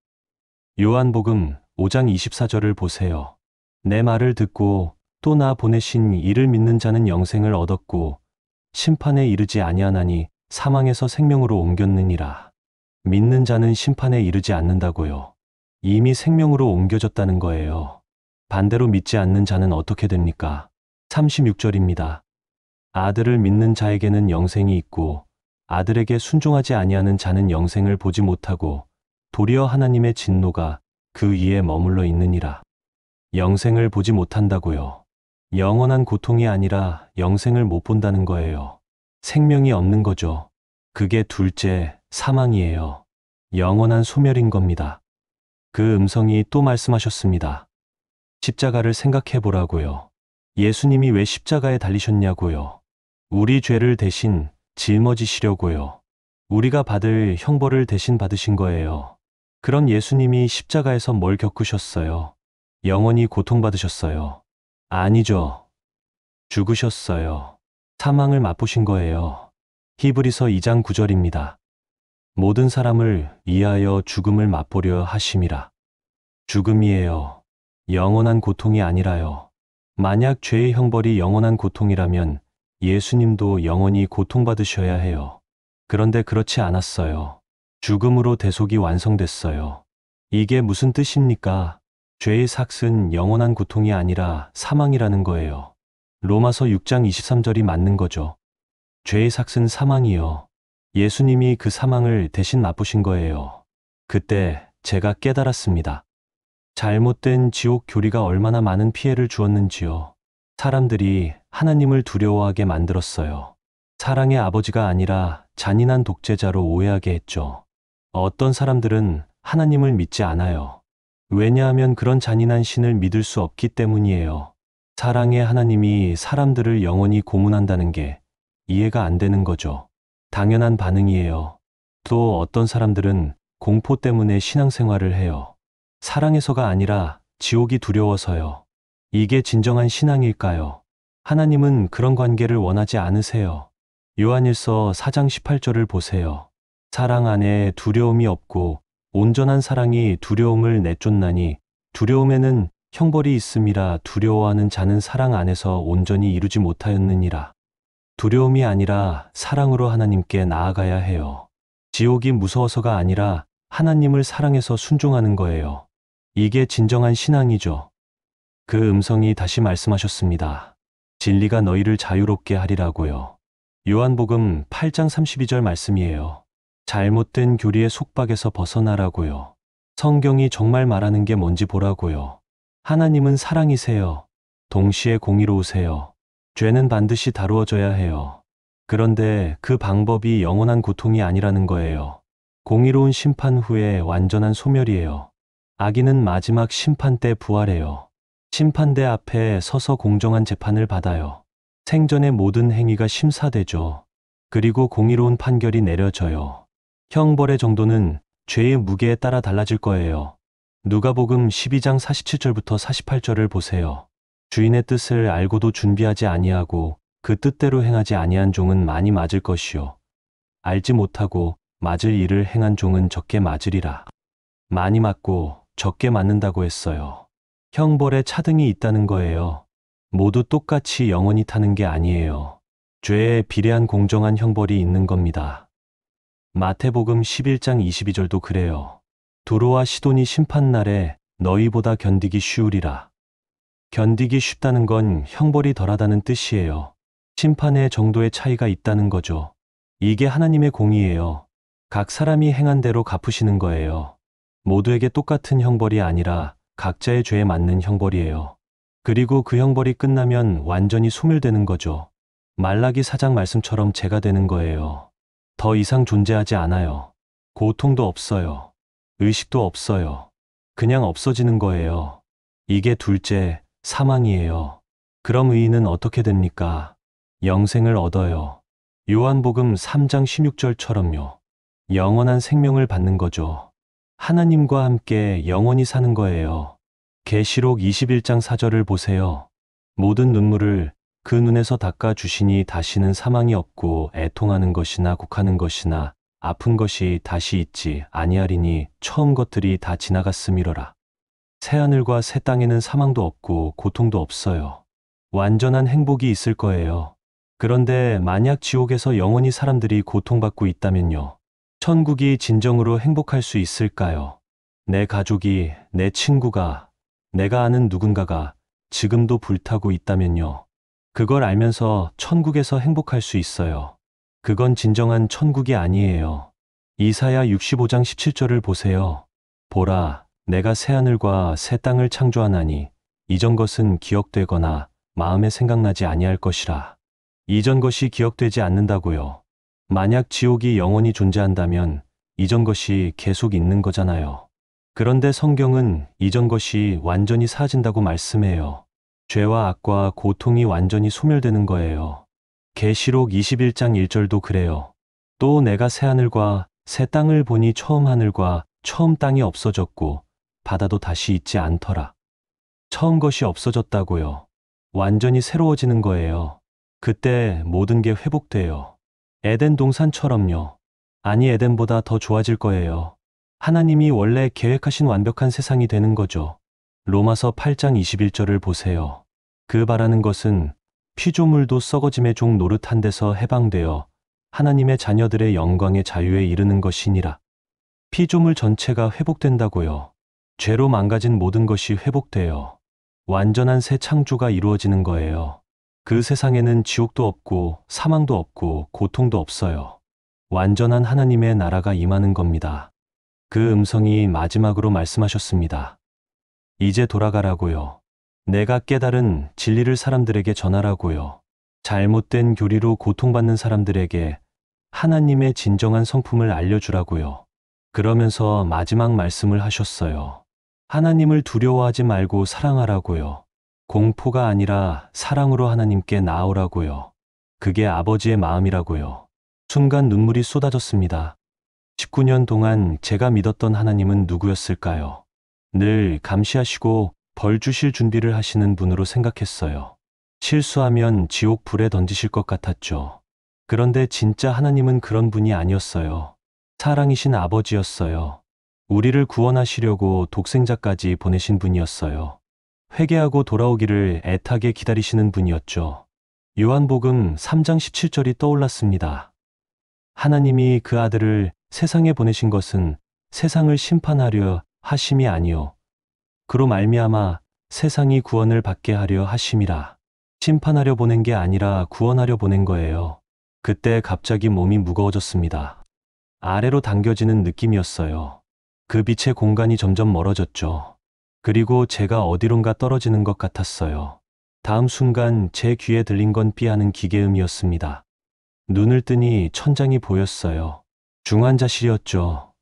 요한복음 5장 24절을 보세요. 내 말을 듣고 또 나 보내신 이를 믿는 자는 영생을 얻었고 심판에 이르지 아니하나니 사망에서 생명으로 옮겼느니라. 믿는 자는 심판에 이르지 않는다고요. 이미 생명으로 옮겨졌다는 거예요. 반대로 믿지 않는 자는 어떻게 됩니까? 36절입니다. 아들을 믿는 자에게는 영생이 있고 아들에게 순종하지 아니하는 자는 영생을 보지 못하고 도리어 하나님의 진노가 그 위에 머물러 있느니라. 영생을 보지 못한다고요. 영원한 고통이 아니라 영생을 못 본다는 거예요. 생명이 없는 거죠. 그게 둘째, 사망이에요. 영원한 소멸인 겁니다. 그 음성이 또 말씀하셨습니다. 십자가를 생각해 보라고요. 예수님이 왜 십자가에 달리셨냐고요. 우리 죄를 대신 짊어지시려고요. 우리가 받을 형벌을 대신 받으신 거예요. 그럼 예수님이 십자가에서 뭘 겪으셨어요? 영원히 고통받으셨어요. 아니죠. 죽으셨어요. 사망을 맛보신 거예요. 히브리서 2장 9절입니다. 모든 사람을 위하여 죽음을 맛보려 하심이라. 죽음이에요. 영원한 고통이 아니라요. 만약 죄의 형벌이 영원한 고통이라면 예수님도 영원히 고통받으셔야 해요. 그런데 그렇지 않았어요. 죽음으로 대속이 완성됐어요. 이게 무슨 뜻입니까? 죄의 삭은 영원한 고통이 아니라 사망이라는 거예요. 로마서 6장 23절이 맞는 거죠. 죄의 삭은 사망이요. 예수님이 그 사망을 대신 맛보신 거예요. 그때 제가 깨달았습니다. 잘못된 지옥 교리가 얼마나 많은 피해를 주었는지요. 사람들이 하나님을 두려워하게 만들었어요. 사랑의 아버지가 아니라 잔인한 독재자로 오해하게 했죠. 어떤 사람들은 하나님을 믿지 않아요. 왜냐하면 그런 잔인한 신을 믿을 수 없기 때문이에요. 사랑의 하나님이 사람들을 영원히 고문한다는 게 이해가 안 되는 거죠. 당연한 반응이에요. 또 어떤 사람들은 공포 때문에 신앙생활을 해요. 사랑해서가 아니라 지옥이 두려워서요. 이게 진정한 신앙일까요? 하나님은 그런 관계를 원하지 않으세요. 요한일서 4장 18절을 보세요. 사랑 안에 두려움이 없고 온전한 사랑이 두려움을 내쫓나니 두려움에는 형벌이 있음이라 두려워하는 자는 사랑 안에서 온전히 이루지 못하였느니라. 두려움이 아니라 사랑으로 하나님께 나아가야 해요. 지옥이 무서워서가 아니라 하나님을 사랑해서 순종하는 거예요. 이게 진정한 신앙이죠. 그 음성이 다시 말씀하셨습니다. 진리가 너희를 자유롭게 하리라고요. 요한복음 8장 32절 말씀이에요. 잘못된 교리의 속박에서 벗어나라고요. 성경이 정말 말하는 게 뭔지 보라고요. 하나님은 사랑이세요. 동시에 공의로우세요. 죄는 반드시 다루어져야 해요. 그런데 그 방법이 영원한 고통이 아니라는 거예요. 공의로운 심판 후에 완전한 소멸이에요. 악인은 마지막 심판 때 부활해요. 심판대 앞에 서서 공정한 재판을 받아요. 생전의 모든 행위가 심사되죠. 그리고 공의로운 판결이 내려져요. 형벌의 정도는 죄의 무게에 따라 달라질 거예요. 누가복음 12장 47절부터 48절을 보세요. 주인의 뜻을 알고도 준비하지 아니하고 그 뜻대로 행하지 아니한 종은 많이 맞을 것이요. 알지 못하고 맞을 일을 행한 종은 적게 맞으리라. 많이 맞고 적게 맞는다고 했어요. 형벌에 차등이 있다는 거예요. 모두 똑같이 영원히 타는 게 아니에요. 죄에 비례한 공정한 형벌이 있는 겁니다. 마태복음 11장 22절도 그래요. 두로와 시돈이 심판날에 너희보다 견디기 쉬우리라. 견디기 쉽다는 건 형벌이 덜하다는 뜻이에요. 심판의 정도의 차이가 있다는 거죠. 이게 하나님의 공의예요. 각 사람이 행한 대로 갚으시는 거예요. 모두에게 똑같은 형벌이 아니라 각자의 죄에 맞는 형벌이에요. 그리고 그 형벌이 끝나면 완전히 소멸되는 거죠. 말라기 4장 말씀처럼 죄가 되는 거예요. 더 이상 존재하지 않아요. 고통도 없어요. 의식도 없어요. 그냥 없어지는 거예요. 이게 둘째, 사망이에요. 그럼 의인은 어떻게 됩니까? 영생을 얻어요. 요한복음 3장 16절처럼요. 영원한 생명을 받는 거죠. 하나님과 함께 영원히 사는 거예요. 계시록 21장 4절을 보세요. 모든 눈물을 그 눈에서 닦아 주시니 다시는 사망이 없고 애통하는 것이나 곡하는 것이나 아픈 것이 다시 있지 아니하리니 처음 것들이 다 지나갔음이로라. 새하늘과 새 땅에는 사망도 없고 고통도 없어요. 완전한 행복이 있을 거예요. 그런데 만약 지옥에서 영원히 사람들이 고통받고 있다면요. 천국이 진정으로 행복할 수 있을까요? 내 가족이, 내 친구가, 내가 아는 누군가가 지금도 불타고 있다면요. 그걸 알면서 천국에서 행복할 수 있어요. 그건 진정한 천국이 아니에요. 이사야 65장 17절을 보세요. 보라, 내가 새하늘과 새 땅을 창조하나니 이전 것은 기억되거나 마음에 생각나지 아니할 것이라. 이전 것이 기억되지 않는다고요. 만약 지옥이 영원히 존재한다면 이전 것이 계속 있는 거잖아요. 그런데 성경은 이전 것이 완전히 사라진다고 말씀해요. 죄와 악과 고통이 완전히 소멸되는 거예요. 계시록 21장 1절도 그래요. 또 내가 새하늘과 새 땅을 보니 처음 하늘과 처음 땅이 없어졌고 바다도 다시 있지 않더라. 처음 것이 없어졌다고요. 완전히 새로워지는 거예요. 그때 모든 게 회복돼요. 에덴 동산처럼요. 아니 에덴보다 더 좋아질 거예요. 하나님이 원래 계획하신 완벽한 세상이 되는 거죠. 로마서 8장 21절을 보세요. 그 바라는 것은 피조물도 썩어짐의 종 노릇한 데서 해방되어 하나님의 자녀들의 영광의 자유에 이르는 것이니라. 피조물 전체가 회복된다고요. 죄로 망가진 모든 것이 회복돼요. 완전한 새 창조가 이루어지는 거예요. 그 세상에는 지옥도 없고 사망도 없고 고통도 없어요. 완전한 하나님의 나라가 임하는 겁니다. 그 음성이 마지막으로 말씀하셨습니다. 이제 돌아가라고요. 내가 깨달은 진리를 사람들에게 전하라고요. 잘못된 교리로 고통받는 사람들에게 하나님의 진정한 성품을 알려주라고요. 그러면서 마지막 말씀을 하셨어요. 하나님을 두려워하지 말고 사랑하라고요. 공포가 아니라 사랑으로 하나님께 나아오라고요. 그게 아버지의 마음이라고요. 순간 눈물이 쏟아졌습니다. 19년 동안 제가 믿었던 하나님은 누구였을까요? 늘 감시하시고 벌 주실 준비를 하시는 분으로 생각했어요. 실수하면 지옥 불에 던지실 것 같았죠. 그런데 진짜 하나님은 그런 분이 아니었어요. 사랑이신 아버지였어요. 우리를 구원하시려고 독생자까지 보내신 분이었어요. 회개하고 돌아오기를 애타게 기다리시는 분이었죠. 요한복음 3장 17절이 떠올랐습니다. 하나님이 그 아들을 세상에 보내신 것은 세상을 심판하려 하심이 아니요 그로 말미암아 세상이 구원을 받게 하려 하심이라. 심판하려 보낸 게 아니라 구원하려 보낸 거예요. 그때 갑자기 몸이 무거워졌습니다. 아래로 당겨지는 느낌이었어요. 그 빛의 공간이 점점 멀어졌죠. 그리고 제가 어디론가 떨어지는 것 같았어요. 다음 순간 제 귀에 들린 건 삐하는 기계음이었습니다. 눈을 뜨니 천장이 보였어요. 중환자실이었죠.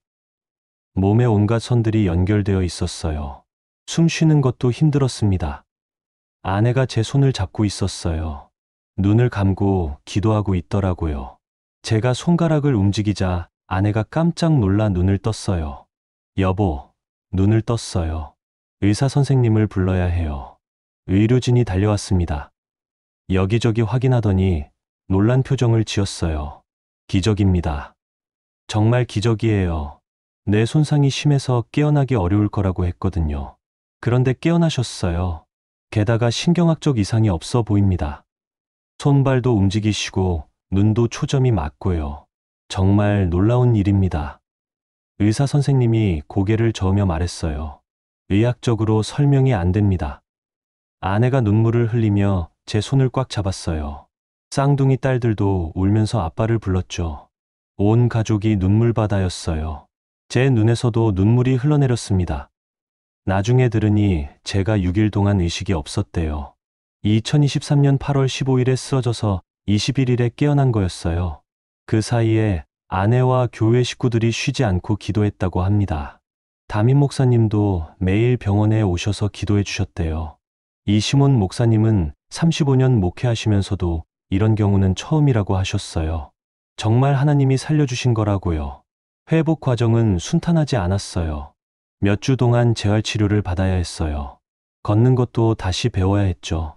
몸에 온갖 선들이 연결되어 있었어요. 숨 쉬는 것도 힘들었습니다. 아내가 제 손을 잡고 있었어요. 눈을 감고 기도하고 있더라고요. 제가 손가락을 움직이자 아내가 깜짝 놀라 눈을 떴어요. 여보, 눈을 떴어요. 의사 선생님을 불러야 해요. 의료진이 달려왔습니다. 여기저기 확인하더니 놀란 표정을 지었어요. 기적입니다. 정말 기적이에요. 내 손상이 심해서 깨어나기 어려울 거라고 했거든요. 그런데 깨어나셨어요. 게다가 신경학적 이상이 없어 보입니다. 손발도 움직이시고 눈도 초점이 맞고요. 정말 놀라운 일입니다. 의사 선생님이 고개를 저으며 말했어요. 의학적으로 설명이 안 됩니다. 아내가 눈물을 흘리며 제 손을 꽉 잡았어요. 쌍둥이 딸들도 울면서 아빠를 불렀죠. 온 가족이 눈물바다였어요. 제 눈에서도 눈물이 흘러내렸습니다. 나중에 들으니 제가 6일 동안 의식이 없었대요. 2023년 8월 15일에 쓰러져서 21일에 깨어난 거였어요. 그 사이에 아내와 교회 식구들이 쉬지 않고 기도했다고 합니다. 담임 목사님도 매일 병원에 오셔서 기도해 주셨대요. 이시몬 목사님은 35년 목회하시면서도 이런 경우는 처음이라고 하셨어요. 정말 하나님이 살려주신 거라고요. 회복 과정은 순탄하지 않았어요. 몇 주 동안 재활치료를 받아야 했어요. 걷는 것도 다시 배워야 했죠.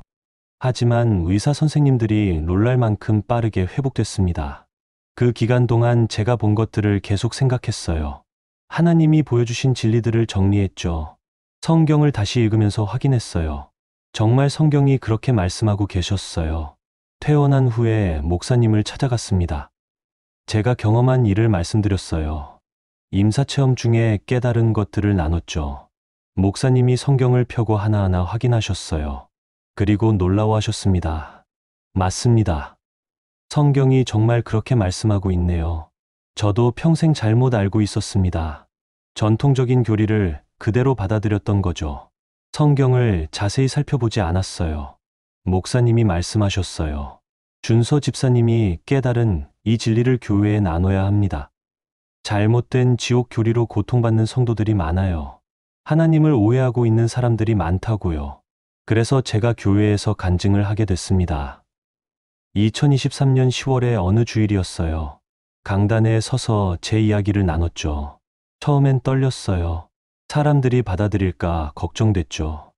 하지만 의사 선생님들이 놀랄 만큼 빠르게 회복됐습니다. 그 기간 동안 제가 본 것들을 계속 생각했어요. 하나님이 보여주신 진리들을 정리했죠. 성경을 다시 읽으면서 확인했어요. 정말 성경이 그렇게 말씀하고 계셨어요. 퇴원한 후에 목사님을 찾아갔습니다. 제가 경험한 일을 말씀드렸어요. 임사체험 중에 깨달은 것들을 나눴죠. 목사님이 성경을 펴고 하나하나 확인하셨어요. 그리고 놀라워하셨습니다. 맞습니다. 성경이 정말 그렇게 말씀하고 있네요. 저도 평생 잘못 알고 있었습니다. 전통적인 교리를 그대로 받아들였던 거죠. 성경을 자세히 살펴보지 않았어요. 목사님이 말씀하셨어요. 준서 집사님이 깨달은 이 진리를 교회에 나눠야 합니다. 잘못된 지옥 교리로 고통받는 성도들이 많아요. 하나님을 오해하고 있는 사람들이 많다고요. 그래서 제가 교회에서 간증을 하게 됐습니다. 2023년 10월의 어느 주일이었어요. 강단에 서서 제 이야기를 나눴죠. 처음엔 떨렸어요. 사람들이 받아들일까 걱정됐죠.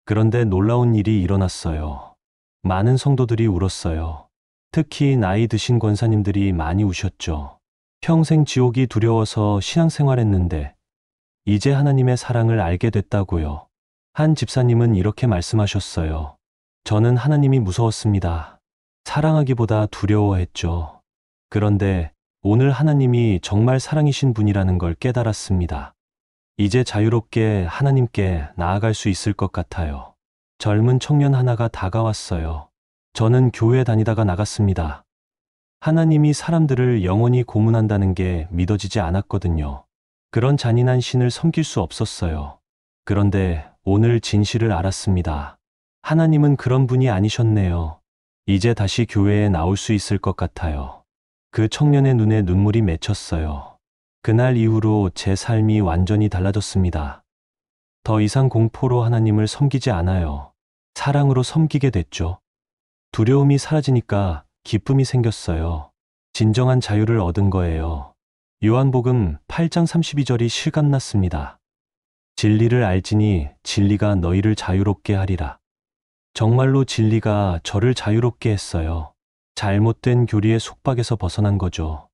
그런데 놀라운 일이 일어났어요. 많은 성도들이 울었어요. 특히 나이 드신 권사님들이 많이 우셨죠. 평생 지옥이 두려워서 신앙생활했는데 이제 하나님의 사랑을 알게 됐다고요. 한 집사님은 이렇게 말씀하셨어요. 저는 하나님이 무서웠습니다. 사랑하기보다 두려워했죠. 그런데 오늘 하나님이 정말 사랑이신 분이라는 걸 깨달았습니다. 이제 자유롭게 하나님께 나아갈 수 있을 것 같아요. 젊은 청년 하나가 다가왔어요. 저는 교회 다니다가 나갔습니다. 하나님이 사람들을 영원히 고문한다는 게 믿어지지 않았거든요. 그런 잔인한 신을 섬길 수 없었어요. 그런데 오늘 진실을 알았습니다. 하나님은 그런 분이 아니셨네요. 이제 다시 교회에 나올 수 있을 것 같아요. 그 청년의 눈에 눈물이 맺혔어요. 그날 이후로 제 삶이 완전히 달라졌습니다. 더 이상 공포로 하나님을 섬기지 않아요. 사랑으로 섬기게 됐죠. 두려움이 사라지니까 기쁨이 생겼어요. 진정한 자유를 얻은 거예요. 요한복음 8장 32절이 실감났습니다. 진리를 알지니 진리가 너희를 자유롭게 하리라. 정말로 진리가 저를 자유롭게 했어요. 잘못된 교리의 속박에서 벗어난 거죠.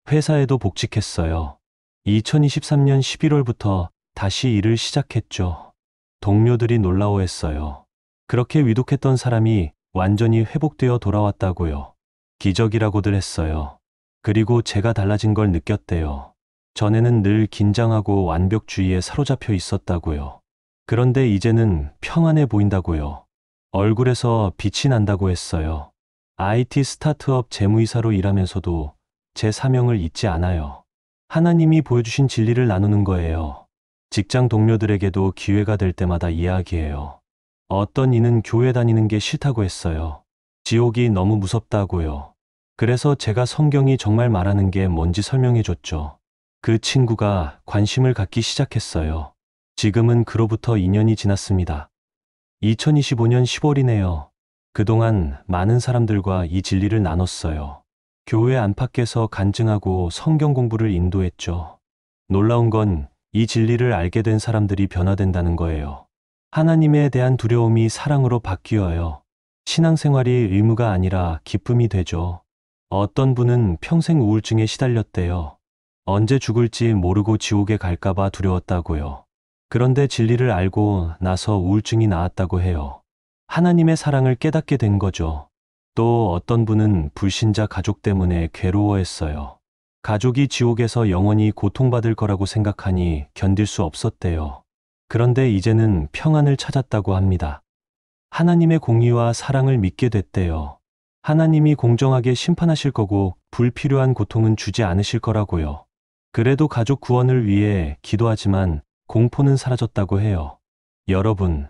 회사에도 복직했어요. 2023년 11월부터 다시 일을 시작했죠. 동료들이 놀라워했어요. 그렇게 위독했던 사람이 완전히 회복되어 돌아왔다고요. 기적이라고들 했어요. 그리고 제가 달라진 걸 느꼈대요. 전에는 늘 긴장하고 완벽주의에 사로잡혀 있었다고요. 그런데 이제는 평안해 보인다고요. 얼굴에서 빛이 난다고 했어요. IT 스타트업 재무이사로 일하면서도 제 사명을 잊지 않아요. 하나님이 보여주신 진리를 나누는 거예요. 직장 동료들에게도 기회가 될 때마다 이야기해요. 어떤 이는 교회 다니는 게 싫다고 했어요. 지옥이 너무 무섭다고요. 그래서 제가 성경이 정말 말하는 게 뭔지 설명해 줬죠. 그 친구가 관심을 갖기 시작했어요. 지금은 그로부터 2년이 지났습니다. 2025년 10월이네요. 그동안 많은 사람들과 이 진리를 나눴어요. 교회 안팎에서 간증하고 성경 공부를 인도했죠. 놀라운 건 이 진리를 알게 된 사람들이 변화된다는 거예요. 하나님에 대한 두려움이 사랑으로 바뀌어요. 신앙생활이 의무가 아니라 기쁨이 되죠. 어떤 분은 평생 우울증에 시달렸대요. 언제 죽을지 모르고 지옥에 갈까봐 두려웠다고요. 그런데 진리를 알고 나서 우울증이 나았다고 해요. 하나님의 사랑을 깨닫게 된 거죠. 또 어떤 분은 불신자 가족 때문에 괴로워했어요. 가족이 지옥에서 영원히 고통받을 거라고 생각하니 견딜 수 없었대요. 그런데 이제는 평안을 찾았다고 합니다. 하나님의 공의와 사랑을 믿게 됐대요. 하나님이 공정하게 심판하실 거고 불필요한 고통은 주지 않으실 거라고요. 그래도 가족 구원을 위해 기도하지만 공포는 사라졌다고 해요. 여러분,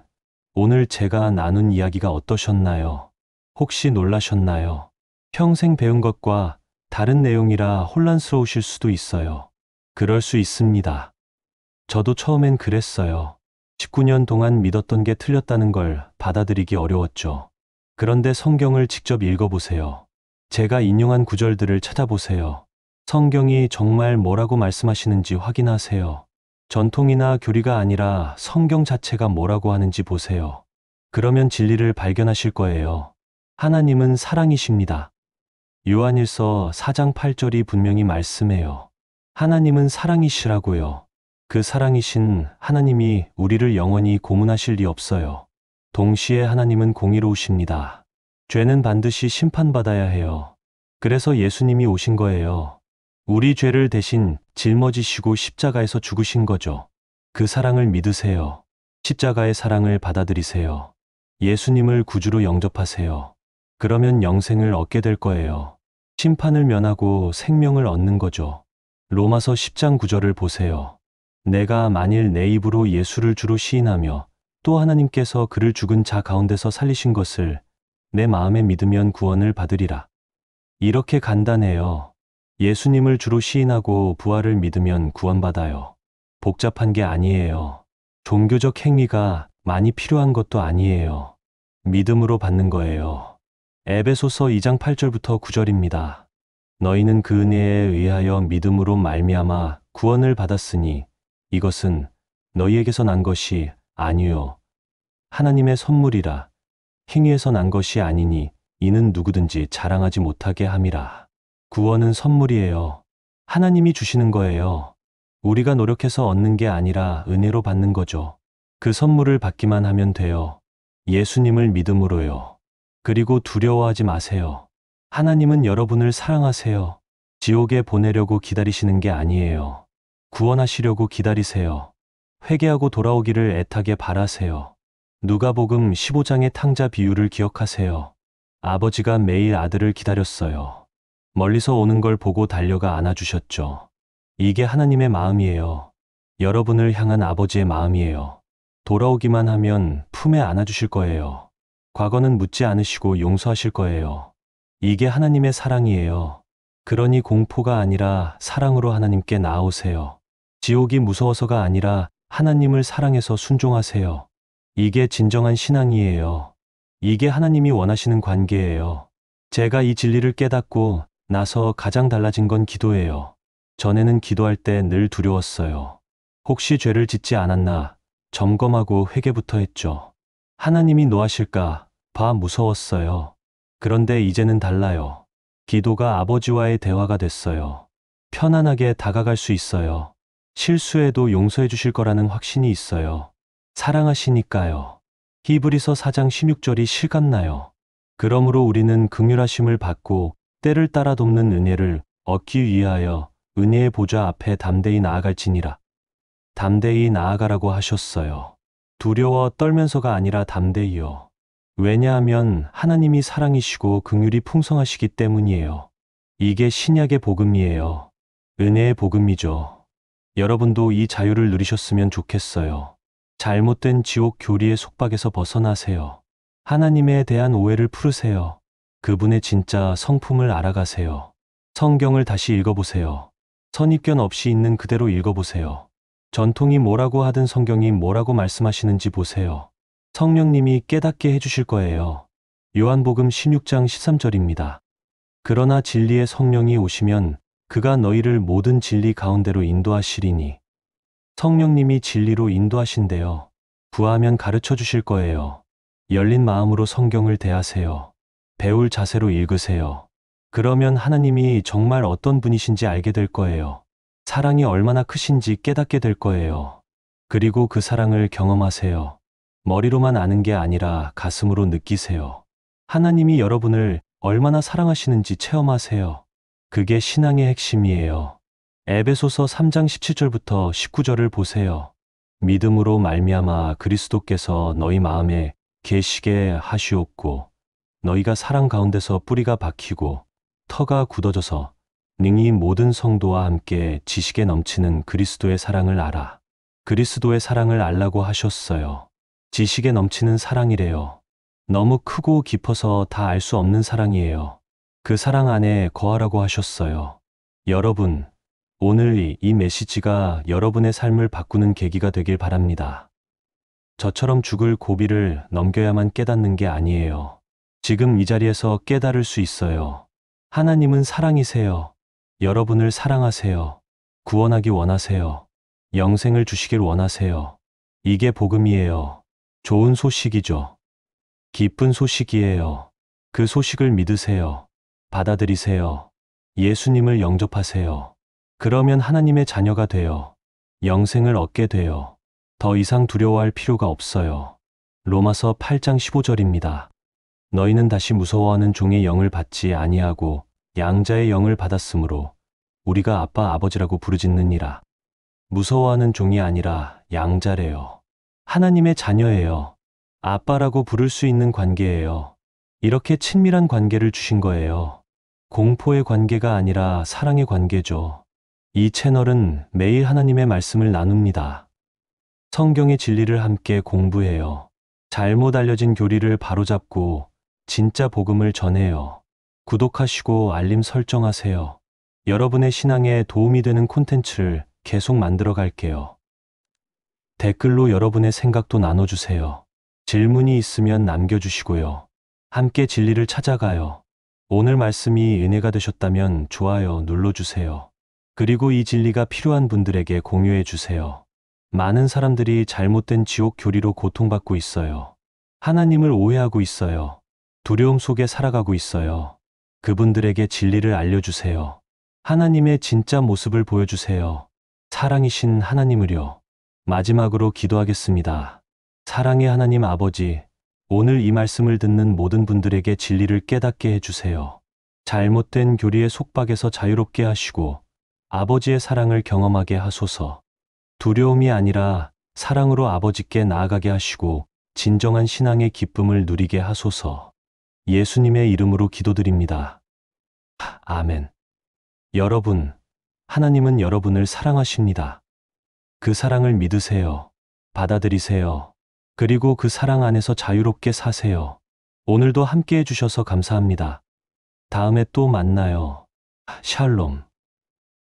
오늘 제가 나눈 이야기가 어떠셨나요? 혹시 놀라셨나요? 평생 배운 것과 다른 내용이라 혼란스러우실 수도 있어요. 그럴 수 있습니다. 저도 처음엔 그랬어요. 19년 동안 믿었던 게 틀렸다는 걸 받아들이기 어려웠죠. 그런데 성경을 직접 읽어보세요. 제가 인용한 구절들을 찾아보세요. 성경이 정말 뭐라고 말씀하시는지 확인하세요. 전통이나 교리가 아니라 성경 자체가 뭐라고 하는지 보세요. 그러면 진리를 발견하실 거예요. 하나님은 사랑이십니다. 요한일서 4장 8절이 분명히 말씀해요. 하나님은 사랑이시라고요. 그 사랑이신 하나님이 우리를 영원히 고문하실 리 없어요. 동시에 하나님은 공의로우십니다. 죄는 반드시 심판받아야 해요. 그래서 예수님이 오신 거예요. 우리 죄를 대신 짊어지시고 십자가에서 죽으신 거죠. 그 사랑을 믿으세요. 십자가의 사랑을 받아들이세요. 예수님을 구주로 영접하세요. 그러면 영생을 얻게 될 거예요. 심판을 면하고 생명을 얻는 거죠. 로마서 10장 9절을 보세요. 내가 만일 내 입으로 예수를 주로 시인하며 또 하나님께서 그를 죽은 자 가운데서 살리신 것을 내 마음에 믿으면 구원을 받으리라. 이렇게 간단해요. 예수님을 주로 시인하고 부활을 믿으면 구원받아요. 복잡한 게 아니에요. 종교적 행위가 많이 필요한 것도 아니에요. 믿음으로 받는 거예요. 에베소서 2장 8절부터 9절입니다. 너희는 그 은혜에 의하여 믿음으로 말미암아 구원을 받았으니 이것은 너희에게서 난 것이 아니요 하나님의 선물이라. 행위에서 난 것이 아니니 이는 누구든지 자랑하지 못하게 함이라. 구원은 선물이에요. 하나님이 주시는 거예요. 우리가 노력해서 얻는 게 아니라 은혜로 받는 거죠. 그 선물을 받기만 하면 돼요. 예수님을 믿음으로요. 그리고 두려워하지 마세요. 하나님은 여러분을 사랑하세요. 지옥에 보내려고 기다리시는 게 아니에요. 구원하시려고 기다리세요. 회개하고 돌아오기를 애타게 바라세요. 누가복음 15장의 탕자 비유를 기억하세요. 아버지가 매일 아들을 기다렸어요. 멀리서 오는 걸 보고 달려가 안아주셨죠. 이게 하나님의 마음이에요. 여러분을 향한 아버지의 마음이에요. 돌아오기만 하면 품에 안아주실 거예요. 과거는 묻지 않으시고 용서하실 거예요. 이게 하나님의 사랑이에요. 그러니 공포가 아니라 사랑으로 하나님께 나아오세요. 지옥이 무서워서가 아니라 하나님을 사랑해서 순종하세요. 이게 진정한 신앙이에요. 이게 하나님이 원하시는 관계예요. 제가 이 진리를 깨닫고 나서 가장 달라진 건 기도예요. 전에는 기도할 때 늘 두려웠어요. 혹시 죄를 짓지 않았나 점검하고 회개부터 했죠. 하나님이 노하실까 봐 무서웠어요. 그런데 이제는 달라요. 기도가 아버지와의 대화가 됐어요. 편안하게 다가갈 수 있어요. 실수해도 용서해 주실 거라는 확신이 있어요. 사랑하시니까요. 히브리서 4장 16절이 실감나요. 그러므로 우리는 긍휼하심을 받고 때를 따라 돕는 은혜를 얻기 위하여 은혜의 보좌 앞에 담대히 나아갈지니라. 담대히 나아가라고 하셨어요. 두려워 떨면서가 아니라 담대히요. 왜냐하면 하나님이 사랑이시고 긍휼이 풍성하시기 때문이에요. 이게 신약의 복음이에요. 은혜의 복음이죠. 여러분도 이 자유를 누리셨으면 좋겠어요. 잘못된 지옥 교리의 속박에서 벗어나세요. 하나님에 대한 오해를 풀으세요. 그분의 진짜 성품을 알아가세요. 성경을 다시 읽어보세요. 선입견 없이 있는 그대로 읽어보세요. 전통이 뭐라고 하든 성경이 뭐라고 말씀하시는지 보세요. 성령님이 깨닫게 해주실 거예요. 요한복음 16장 13절입니다. 그러나 진리의 성령이 오시면 그가 너희를 모든 진리 가운데로 인도하시리니. 성령님이 진리로 인도하신대요. 구하면 가르쳐 주실 거예요. 열린 마음으로 성경을 대하세요. 배울 자세로 읽으세요. 그러면 하나님이 정말 어떤 분이신지 알게 될 거예요. 사랑이 얼마나 크신지 깨닫게 될 거예요. 그리고 그 사랑을 경험하세요. 머리로만 아는 게 아니라 가슴으로 느끼세요. 하나님이 여러분을 얼마나 사랑하시는지 체험하세요. 그게 신앙의 핵심이에요. 에베소서 3장 17절부터 19절을 보세요. 믿음으로 말미암아 그리스도께서 너희 마음에 계시게 하시옵고 너희가 사랑 가운데서 뿌리가 박히고 터가 굳어져서 능히 모든 성도와 함께 지식에 넘치는 그리스도의 사랑을 알아. 그리스도의 사랑을 알라고 하셨어요. 지식에 넘치는 사랑이래요. 너무 크고 깊어서 다 알 수 없는 사랑이에요. 그 사랑 안에 거하라고 하셨어요. 여러분, 오늘 이 메시지가 여러분의 삶을 바꾸는 계기가 되길 바랍니다. 저처럼 죽을 고비를 넘겨야만 깨닫는 게 아니에요. 지금 이 자리에서 깨달을 수 있어요. 하나님은 사랑이세요. 여러분을 사랑하세요. 구원하기 원하세요. 영생을 주시길 원하세요. 이게 복음이에요. 좋은 소식이죠. 기쁜 소식이에요. 그 소식을 믿으세요. 받아들이세요. 예수님을 영접하세요. 그러면 하나님의 자녀가 되어 영생을 얻게 돼요. 더 이상 두려워할 필요가 없어요. 로마서 8장 15절입니다. 너희는 다시 무서워하는 종의 영을 받지 아니하고 양자의 영을 받았으므로 우리가 아빠 아버지라고 부르짖느니라. 무서워하는 종이 아니라 양자래요. 하나님의 자녀예요. 아빠라고 부를 수 있는 관계예요. 이렇게 친밀한 관계를 주신 거예요. 공포의 관계가 아니라 사랑의 관계죠. 이 채널은 매일 하나님의 말씀을 나눕니다. 성경의 진리를 함께 공부해요. 잘못 알려진 교리를 바로잡고 진짜 복음을 전해요. 구독하시고 알림 설정하세요. 여러분의 신앙에 도움이 되는 콘텐츠를 계속 만들어 갈게요. 댓글로 여러분의 생각도 나눠주세요. 질문이 있으면 남겨주시고요. 함께 진리를 찾아가요. 오늘 말씀이 은혜가 되셨다면 좋아요 눌러주세요. 그리고 이 진리가 필요한 분들에게 공유해 주세요. 많은 사람들이 잘못된 지옥 교리로 고통받고 있어요. 하나님을 오해하고 있어요. 두려움 속에 살아가고 있어요. 그분들에게 진리를 알려주세요. 하나님의 진짜 모습을 보여주세요. 사랑이신 하나님을요. 마지막으로 기도하겠습니다. 사랑의 하나님 아버지, 오늘 이 말씀을 듣는 모든 분들에게 진리를 깨닫게 해주세요. 잘못된 교리의 속박에서 자유롭게 하시고 아버지의 사랑을 경험하게 하소서. 두려움이 아니라 사랑으로 아버지께 나아가게 하시고 진정한 신앙의 기쁨을 누리게 하소서. 예수님의 이름으로 기도드립니다. 아멘. 여러분, 하나님은 여러분을 사랑하십니다. 그 사랑을 믿으세요. 받아들이세요. 그리고 그 사랑 안에서 자유롭게 사세요. 오늘도 함께 해주셔서 감사합니다. 다음에 또 만나요. 샬롬.